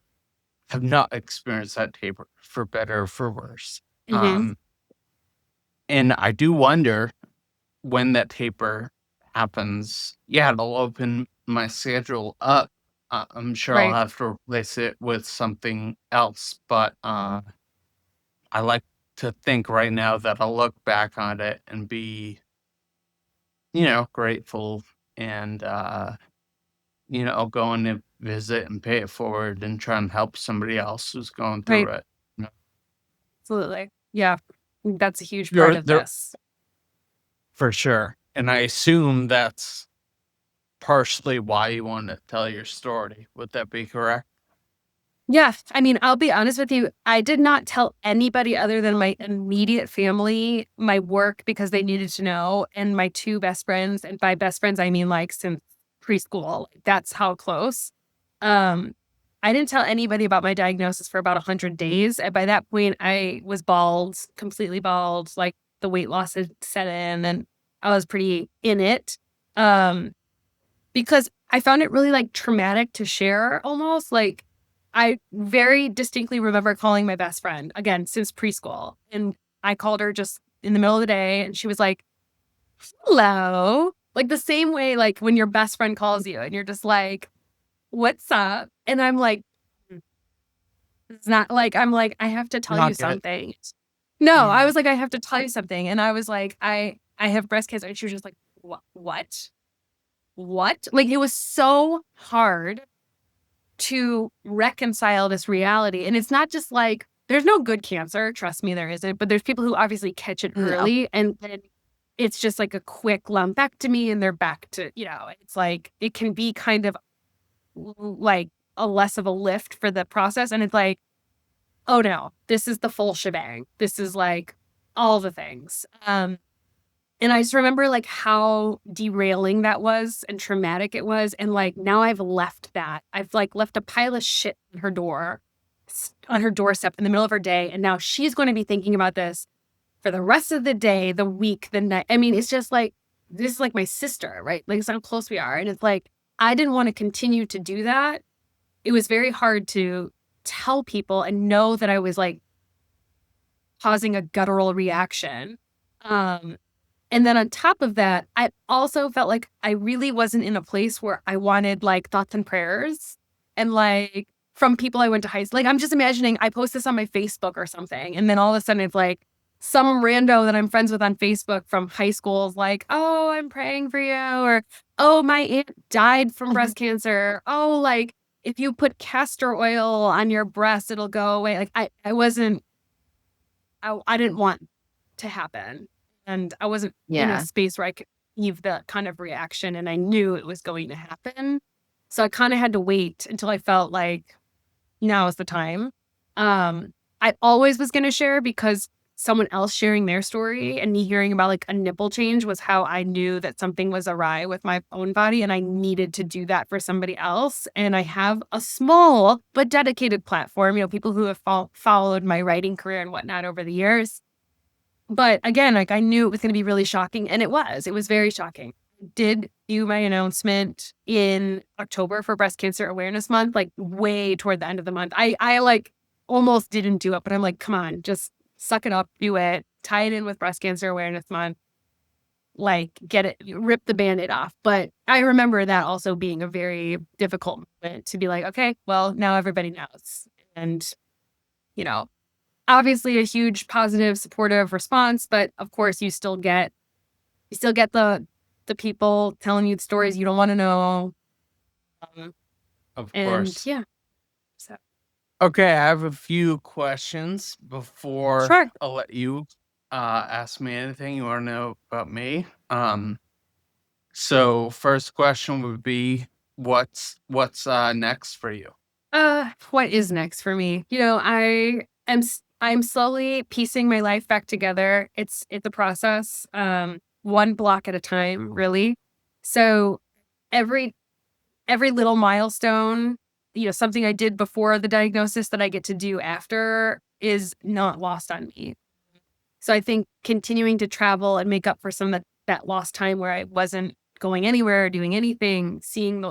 have not experienced that taper for better or for worse. Mhm. And I do wonder when that taper happens. Yeah, it'll open my schedule up. I'm sure I'll Right. have to replace it with something else, but I like to think right now that I'll look back on it and be, grateful and I'll go in and visit and pay it forward and try and help somebody else who's going Right. through it. You know? Absolutely. Yeah. That's a huge part There, of there, this. for sure. And I assume that's partially why you want to tell your story. Would that be correct? Yeah. I mean, I'll be honest with you. I did not tell anybody other than my immediate family my work because they needed to know. And my two best friends, and by best friends, I mean like since preschool. That's how close. Um, I didn't tell anybody about my diagnosis for about 100 days. And by that point, I was bald, completely bald. Like the weight loss had set in and I was pretty in it. Um, because I found it really, like, traumatic to share almost, like, I very distinctly remember calling my best friend, again, since preschool, and I called her just in the middle of the day, and she was like, "Hello?" Like, the same way, like, when your best friend calls you, and you're just like, "What's up?" And I'm like, "Mm, it's not like" I'm like, "I have to tell you Not good. something." No, I Yeah. was like, "I have to tell you something," and I was like, "I have breast cancer," and she was just like, What? What?" Like, it was so hard to reconcile this reality, and it's not just like there's no good cancer, trust me, there isn't, but there's people who obviously catch it No. early, and then it's just like a quick lumpectomy, and they're back to it's like it can be kind of like a less of a lift for the process, and it's like, "Oh, no, this is the full shebang. This is, like, all the things." And I just remember, like, how derailing that was and traumatic it was, and, like, now I've left that. I've, like, left a pile of shit on her on her doorstep in the middle of her day, and now she's gonna be thinking about this for the rest of the day, the week, the night. I mean, it's just like, this is like my sister, right? Like, it's how close we are, and it's like, I didn't wanna continue to do that. It was very hard to tell people and know that I was, like, causing a guttural reaction. Um and then on top of that, I also felt like I really wasn't in a place where I wanted, like, thoughts and prayers and, like, from people I went to high school. Like, I'm just imagining I post this on my Facebook or something, and then all of a sudden it's like some rando that I'm friends with on Facebook from high school is like, "Oh, I'm praying for you," or, "Oh, my aunt died from breast cancer." "Oh, like, if you put castor oil on your breast, it'll go away." Like, I wasn't I didn't want to happen, and I wasn't in a Yeah. space where I could give that kind of reaction, and I knew it was going to happen. So I kinda had to wait until I felt like now is the time. I always was gonna share because someone else sharing their story and me hearing about, like, a nipple change was how I knew that something was awry with my own body, and I needed to do that for somebody else, and I have a small but dedicated platform, people who have followed my writing career and whatnot over the years. But again, like, I knew it was gonna be really shocking, and it was. It was very shocking. Did do my announcement in October for Breast Cancer Awareness Month, like, way toward the end of the month. Like, almost didn't do it, but I'm like, "Come on, just suck it up, do it, tie it in with Breast Cancer Awareness Month, like, get it rip the Band-Aid off." But I remember that also being a very difficult moment to be like, "Okay, well, now everybody knows." And, you know, obviously a huge positive, supportive response, but of course you still get the people telling you the stories you don't wanna know, um, Of and course. yeah, so Okay, I have a few questions before sure. I'll let you ask me anything you want to know about me. So first question would be, what's next for you? What is next for me? I'm slowly piecing my life back together. It's a process, one block at a time, really. So every every little milestone, something I did before the diagnosis that I get to do after is not lost on me. So I think continuing to travel and make up for some of that lost time where I wasn't going anywhere or doing anything, seeing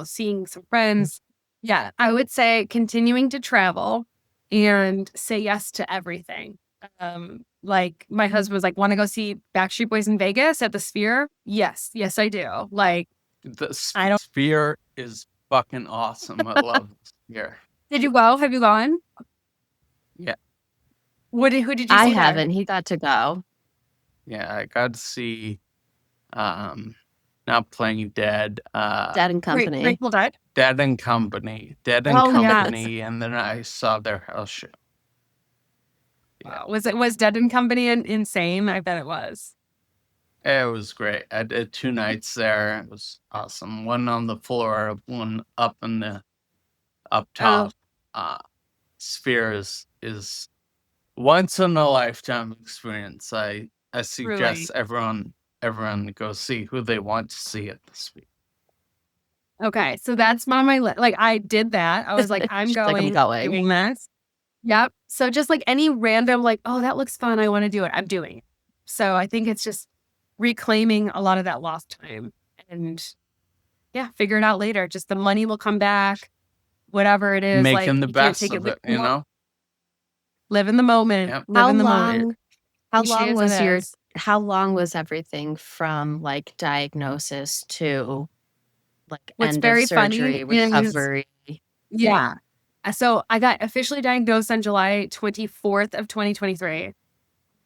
some friends. Yeah, I would say continuing to travel and say yes to everything. Like my husband was like, "Want to go see Backstreet Boys in Vegas at the Sphere?" Yes, yes, I do. Like The I don't. Sphere is fucking awesome. I love the Sphere. Did you go? Have you gone? Yeah, Who did you I see there? haven't. He got to go. yeah. I got to see not Playing Dead, Dad and Company. Grateful Dead. Dead and Company. Dead and Oh yes. Company, and then I saw their house show. Yeah. Was Dead and Company insane? I bet it was. It was great. I did 2 nights there. It was awesome. One on the floor, one up Oh, top. Uh, Sphere is once in a lifetime experience. I suggest truly. everyone to go see who they want to see at the Sphere. Okay, so that's on my list. Like I did that. I was like, I'm She's like, I'm going. doing this. Yep. So just like any random, like, oh, that looks fun. I want to do it. I'm doing it. So I think it's just reclaiming a lot of that lost time and yeah, figure it out later. Just the money will come back, whatever it is. Like Making the you can't best take it. of it, you know? Live in the moment. Yep. Live How in the moment. long how Cliche long as it was your is. how long was everything from like diagnosis to like What's end of very funny surgery, is recovery? yeah. So I got officially diagnosed on July 24th of 2023.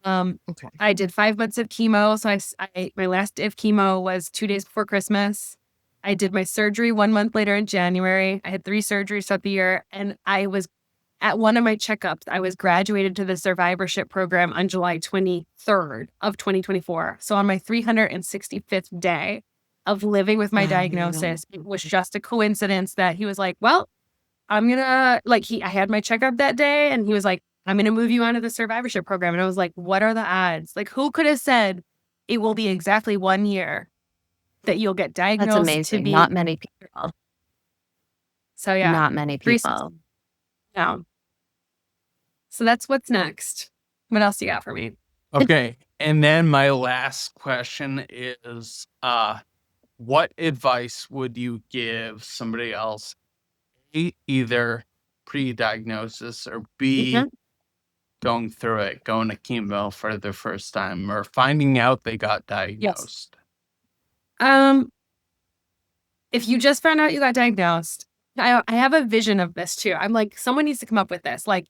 Okay. I did 5 months of chemo. So my last day of chemo was 2 days before Christmas. I did my surgery 1 month later in January. I had 3 surgeries throughout the year. And I was at one of my checkups, I was graduated to the survivorship program on July 23rd of 2024. So on my 365th day of living with my diagnosis, it was just a coincidence that he was like, well, I had my checkup that day and he was like, I'm gonna move you onto the survivorship program. And I was like, what are the odds? Like, who could have said it will be exactly 1 year that you'll get That's diagnosed to amazing. be? Not many people. So yeah, Not many 360 people. now. So that's what's next. What else you got for me? Okay. And then my last question is what advice would you give somebody else, either pre-diagnosis or B, Mhm. going through it, going to chemo for the first time or finding out they got Yes. diagnosed? Um, if you just found out you got diagnosed, I have a vision of this too. I'm like, someone needs to come up with this. Like,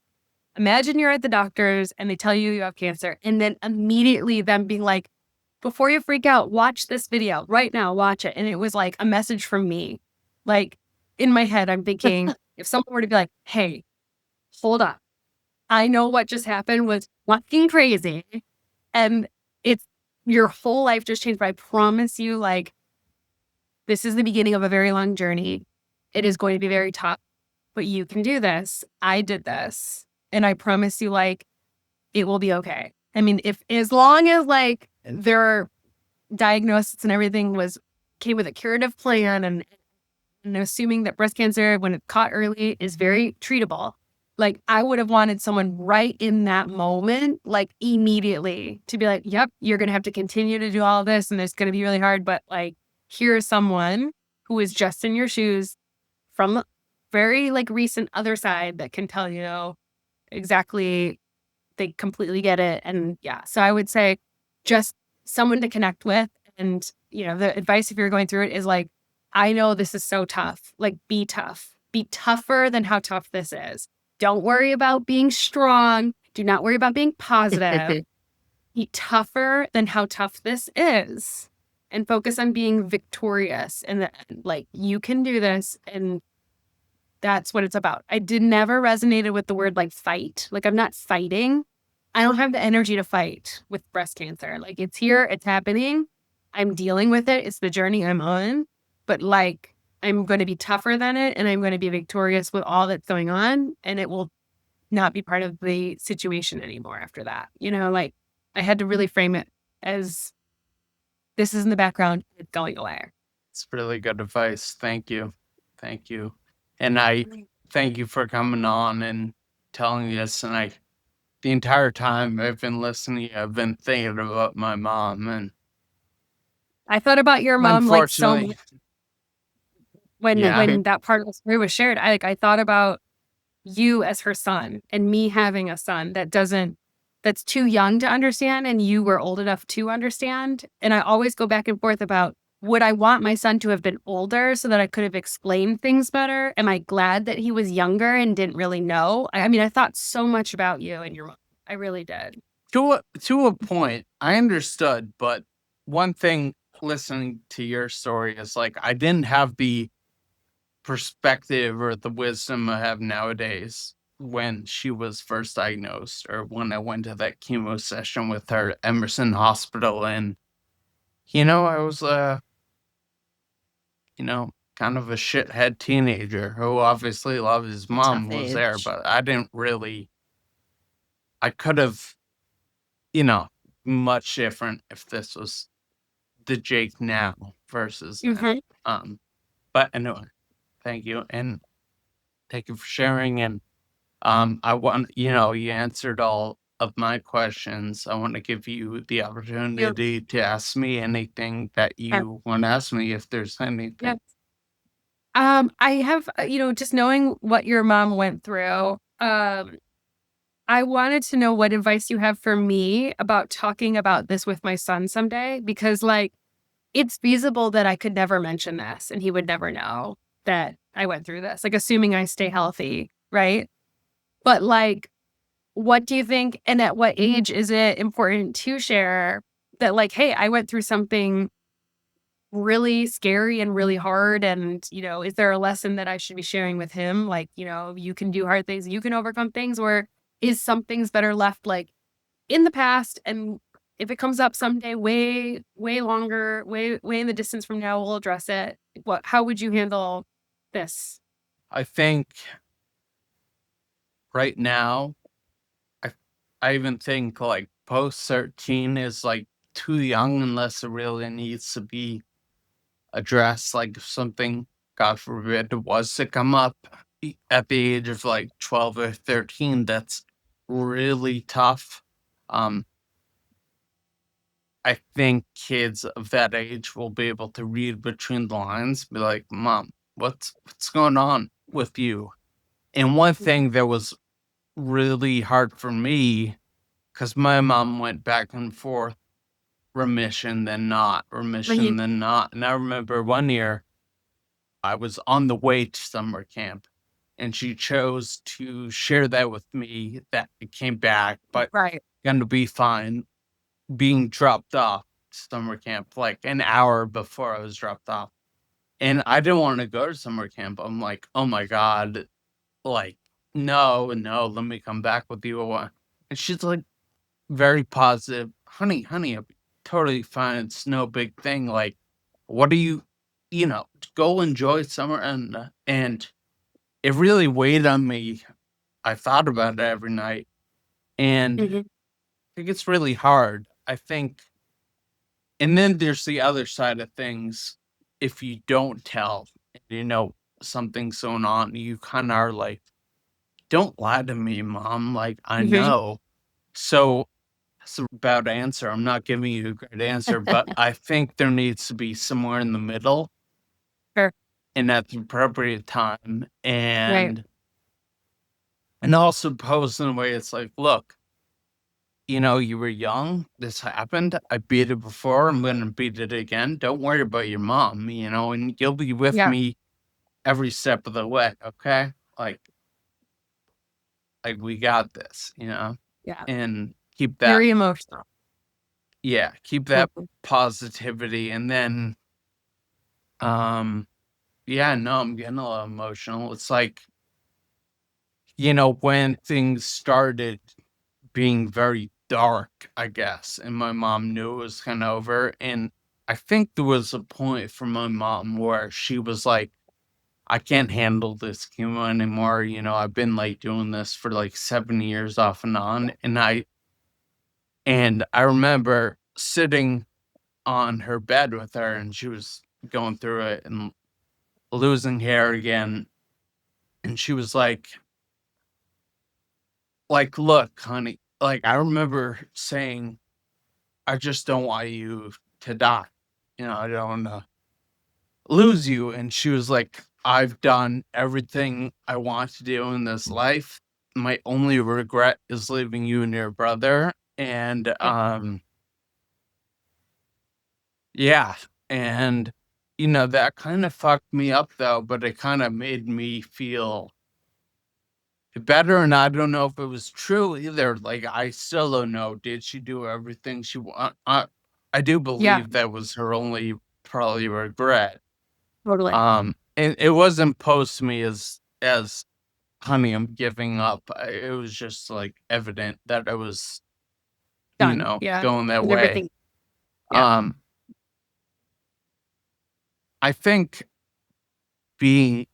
imagine you're at the doctor's and they tell you you have cancer, and then immediately them being like, before you freak out, watch this video right now, watch it. And it was like a message from me. Like in my head, I'm thinking, if someone were to be like, hey, hold up. I know what just happened was fucking crazy. And it's your whole life just changed. But I promise you, like, this is the beginning of a very long journey. It is going to be very tough, but you can do this. I did this. And I promise you, like, it will be okay. I mean, if as long as like their diagnosis and everything came with a curative plan and assuming that breast cancer, when it's caught early, is very treatable. Like I would have wanted someone right in that moment, like immediately to be like, yep, you're going to have to continue to do all this and it's going to be really hard. But like, here's someone who is just in your shoes from the very like recent other side that can tell you exactly, they completely get it. And yeah, so I would say just someone to connect with. And, the advice if you're going through it is like, I know this is so tough. Like, be tough. Be tougher than how tough this is. Don't worry about being strong. Do not worry about being positive. Be tougher than how tough this is. And focus on being victorious. And like, you can do this. And that's what it's about. I never resonated with the word like fight. Like, I'm not fighting. I don't have the energy to fight with breast cancer. Like, it's here, it's happening. I'm dealing with it. It's the journey I'm on, but like I'm going to be tougher than it and I'm going to be victorious with all that's going on. And it will not be part of the situation anymore after that. Like I had to really frame it as this is in the background, it's going away. It's really good advice. Thank you. Thank you. And I thank you for coming on and telling me this. And the entire time I've been listening, I've been thinking about my mom. And I thought about your mom like so much unfortunately, when yeah, when that part of the story was shared. I thought about you as her son and me having a son that's too young to understand and you were old enough to understand. And I always go back and forth about would I want my son to have been older so that I could have explained things better? Am I glad that he was younger and didn't really know? I mean, I thought so much about you and your mom. I really did. to a point, I understood. But one thing listening to your story is like, I didn't have the perspective or the wisdom I have nowadays when she was first diagnosed or when I went to that chemo session with her at Emerson Hospital. And, I was, kind of a shithead teenager who obviously loved his A mom, tough was there, age. but I could have, you know, much different if this was the Jake now versus then. Mhm. Um, but anyway, thank you. And thank you for sharing. And I want, you answered all of my questions. I want to give you the Yeah. opportunity to ask me anything that Yeah. you want to ask me if there's Yeah. anything. I have, just knowing what your mom went through, I wanted to know what advice you have for me about talking about this with my son someday, because like it's feasible that I could never mention this and he would never know that I went through this, like assuming I stay healthy, right? But like, what do you think? And at what age is it important to share that, like, hey, I went through something really scary and really hard. And, is there a lesson that I should be sharing with him? Like, you can do hard things, you can overcome things, or is some things better left like in the past? And if it comes up someday, way, way longer, way, way in the distance from now, we'll address it. How would you handle this? I think right now, I, I even think like post 13 is like too young unless it really needs to be addressed. Like if something, God forbid, was to come up at the age of like 12 or 13, that's really tough. Um, I think kids of that age will be able to read between the lines, be like, "Mom, what's going on with you?" And one Mhm. thing that was really hard for me, because my mom went back and forth, remission, then not, remission, Mhm. then not. And I remember one year I was on the way to summer camp and she chose to share that with me that it came back, but Right. gonna be fine, being dropped off to summer camp like an hour before I was dropped off. And I didn't want to go to summer camp. I'm like, oh my God, like, no, no, let me come back with you. And she's like, very positive. Honey, I'll be totally fine. It's no big thing. Like, what do go enjoy summer. And it really weighed on me. I thought about it every night. And I Mhm. think it's really hard. I think, and then there's the other side of things. If you don't tell, you know, something's going on, you kind of are like, don't lie to me, mom. Like, I Mhm. know. So that's a bad answer. I'm not giving you a great answer, but I think there needs to be somewhere in the middle Sure. and at the appropriate time. Right. And also pose in a way it's like, look, you were young. This happened. I beat it before. I'm going to beat it again. Don't worry about your mom, and you'll be with Yeah. me every step of the way. Okay. Like we got this. Yeah. And keep that, Very emotional. yeah, keep that Mhm. positivity. And then, um, yeah, no, I'm getting a little emotional. It's like, when things started being very dark, I guess, and my mom knew it was kind of over. And I think there was a point from my mom where she was like, I can't handle this chemo anymore. I've been like doing this for like 7 years off and on. And I remember sitting on her bed with her, and she was going through it and losing hair again. And she was like, look, honey, like I remember saying, I just don't want you to die. I don't want to lose you. And she was like, I've done everything I want to do in this life. My only regret is leaving you and your brother. And Yeah. yeah. And that kind of fucked me up though, but it kind of made me feel better. And I don't know if it was true either. Like, I still don't know. Did she do everything she want? I do Yeah, believe that was her only probably regret. totally. And it wasn't posed to me as honey, I'm giving up. It was just like evident that I was, Done. Yeah. going that And way. everything. Yeah. Um, I think being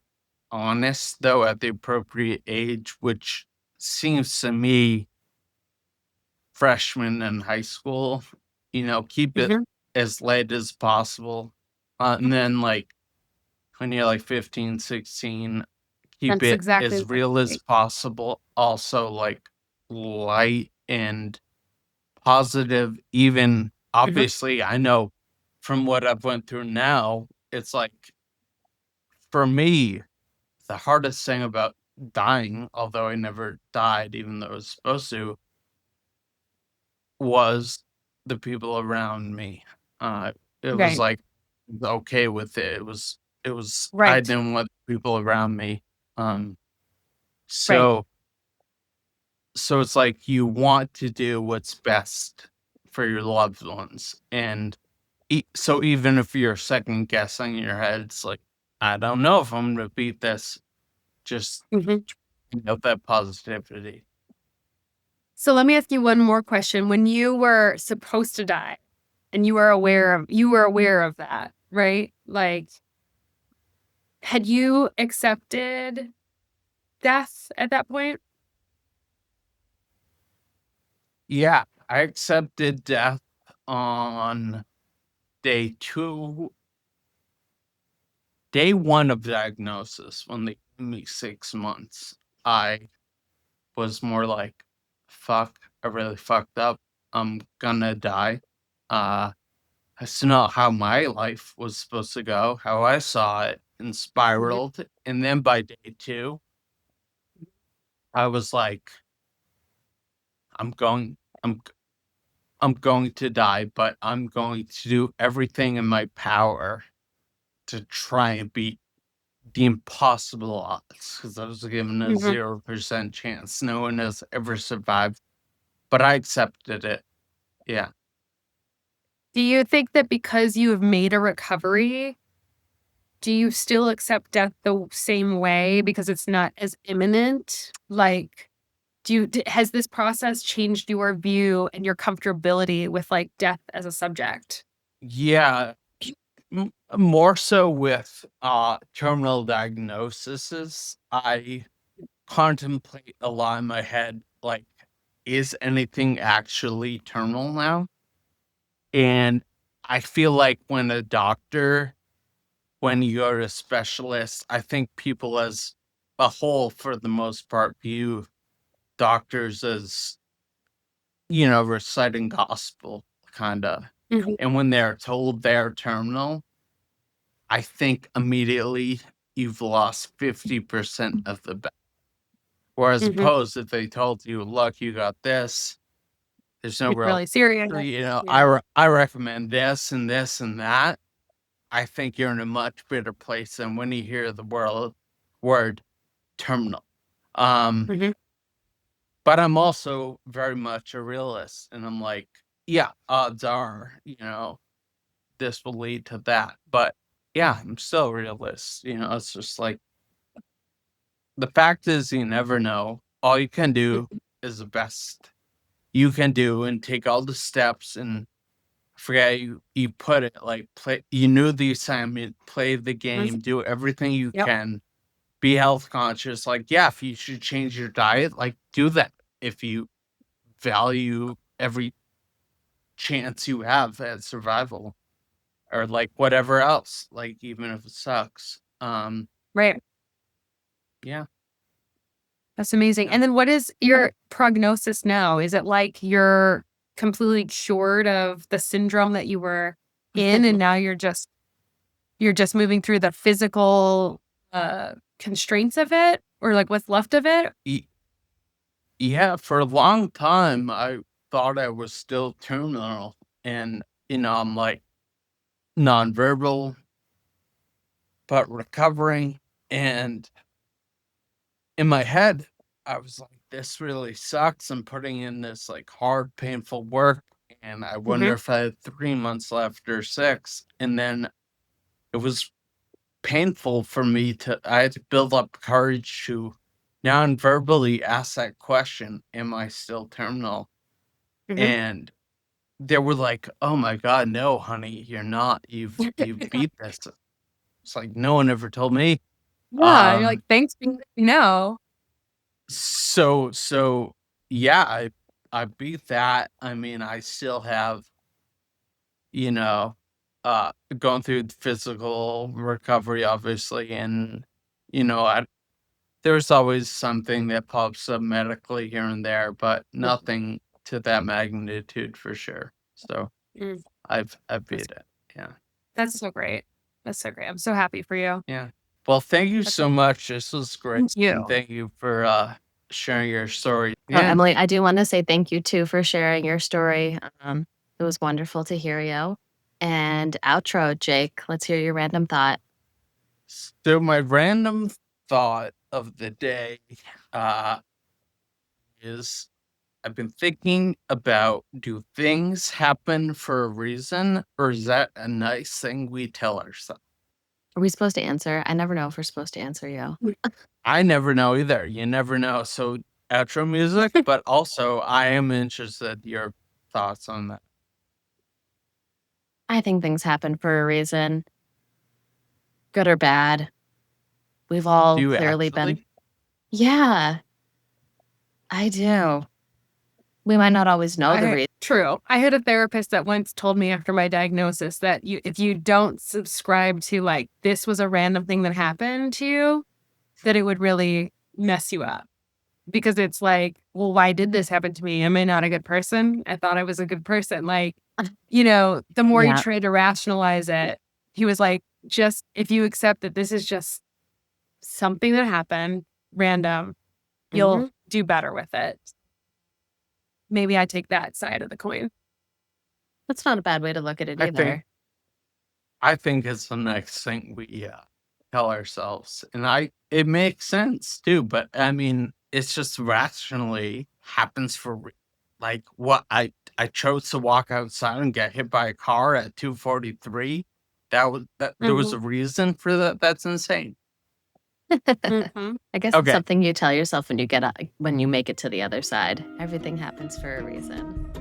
honest though at the appropriate age, which seems to me freshman in high school, keep it Mhm. as late as possible. And then like when you're like 15, 16, keep That's it exactly as the real as right. possible. Also like light and positive. Even Mhm. obviously I know from what I've went through now, it's like for me, the hardest thing about dying, although I never died, even though I was supposed to, was the people around me. It was Right. like okay with it. It was I Right. didn't want people around me. Um, Right. so so it's like you want to do what's best for your loved ones, and so even if you're second guessing in your head, it's like I don't know if I'm gonna beat this. Just Mhm. that positivity. So let me ask you one more question. When you were supposed to die and you were aware of that, right? Like, had you accepted death at that point? Yeah, I accepted death on day 2, day 1 of diagnosis when they gave me 6 months. I was more like, "Fuck, I really fucked up. I'm gonna die." Uh, that's not how my life was supposed to go, how I saw it, and Mhm. spiraled, and then by day 2, I was like, "I'm going I'm I'm going to die, but I'm going to do everything in my power to try and beat the impossible odds, because I was given a Mhm. 0% chance. No one has ever survived, but I accepted it. Yeah. Do you think that because you have made a recovery, do you still accept death the same way because it's not as imminent? Like, has this process changed your view and your comfortability with, like, death as a subject? Yeah. More so with terminal diagnoses. I contemplate a lot in my head, like, is anything actually terminal now? And I feel like when you go to a specialist, I think people as a whole, for the most part, view doctors as, reciting gospel, kinda. Mhm. And when they're told they're terminal, I think immediately you've lost 50% of the battle. Whereas Mhm. opposed, if they told you, "Look, you got this, there's no It's real really serious. I Yeah. I recommend this and this and that," I think you're in a much better place than when you hear the word terminal. Um, Mhm. but I'm also very much a realist, and I'm like, yeah, odds are, this will lead to that. But yeah, I'm still a realist. It's just like the fact is you never know. All you can do Mhm. is the best you can do and take all the steps and forget you put it, like, you knew the assignment, play the game, do everything you Yep. can, be health conscious, like, yeah, if you should change your diet, like, do that if you value every chance you have at survival or, like, whatever else, like, even if it sucks. Right. Yeah, That's amazing. yeah. And then what is your prognosis now? Is it like you're completely cured of the syndrome that you were in and now you're just moving through the physical constraints of it or like what's left of it? Y Yeah, for a long time, I thought I was still terminal and, I'm, like, nonverbal, but recovering, and in my head, I was like, "This really sucks. I'm putting in this, like, hard, painful work, and I wonder Hmm. if I had 3 months left or 6." And then it was painful for me I had to build up courage to non-verbally ask that question, "Am I still terminal?" Hmm. And they were like, "Oh my god, no, honey, you're not. You've beat this." It's like, no one ever told me. Yeah, you're like, Um, thanks for letting me know. so yeah, I beat that. I mean, I still have, you know, going through the physical recovery, obviously, and I there's always something that pops up medically here and there, but nothing to that magnitude for sure. So Mm, I've That's beat it. Yeah. that's so great. That's so great. I'm so happy for you. Yeah. Well, thank you That's so much. This was great, thank and you. thank you for, sharing your story. Oh, Yeah. Emily, I do wanna say thank you too for sharing your story. It was wonderful to hear you. And outro, Jake, let's hear your random thought. So my random thought of the day, uh, is I've been thinking about, do things happen for a reason, or is that a nice thing we tell ourselves? Are we supposed to answer? I never know if we're supposed to answer you. I never know either. You never know. So outro music, but also I am interested your thoughts on that. I think things happen for a reason, good or bad. We've Do all you clearly been. actually? Yeah, I do. We might not always know the I reason. true. I had a therapist that once told me after my diagnosis that if you don't subscribe to like this was a random thing that happened to you, that it would really mess you up. Because it's like, well, why did this happen to me? Am I not a good person? I thought I was a good person. Like, the more you Yeah. try to rationalize it, he was like, just if you accept that this is just something that happened, random, you'll Mhm. do better with it. Maybe I take that side of the coin. That's not a bad way to look at it I think either. I think it's the next thing we, tell ourselves, and it makes sense too, but, I mean, it's just rationally happens for like, what, I chose to walk outside and get hit by a car at 2:43? That there was Mhm. a reason for that? That's insane. Mhm. I guess it's Okay. something you tell yourself when you make it to the other side. Everything happens for a reason.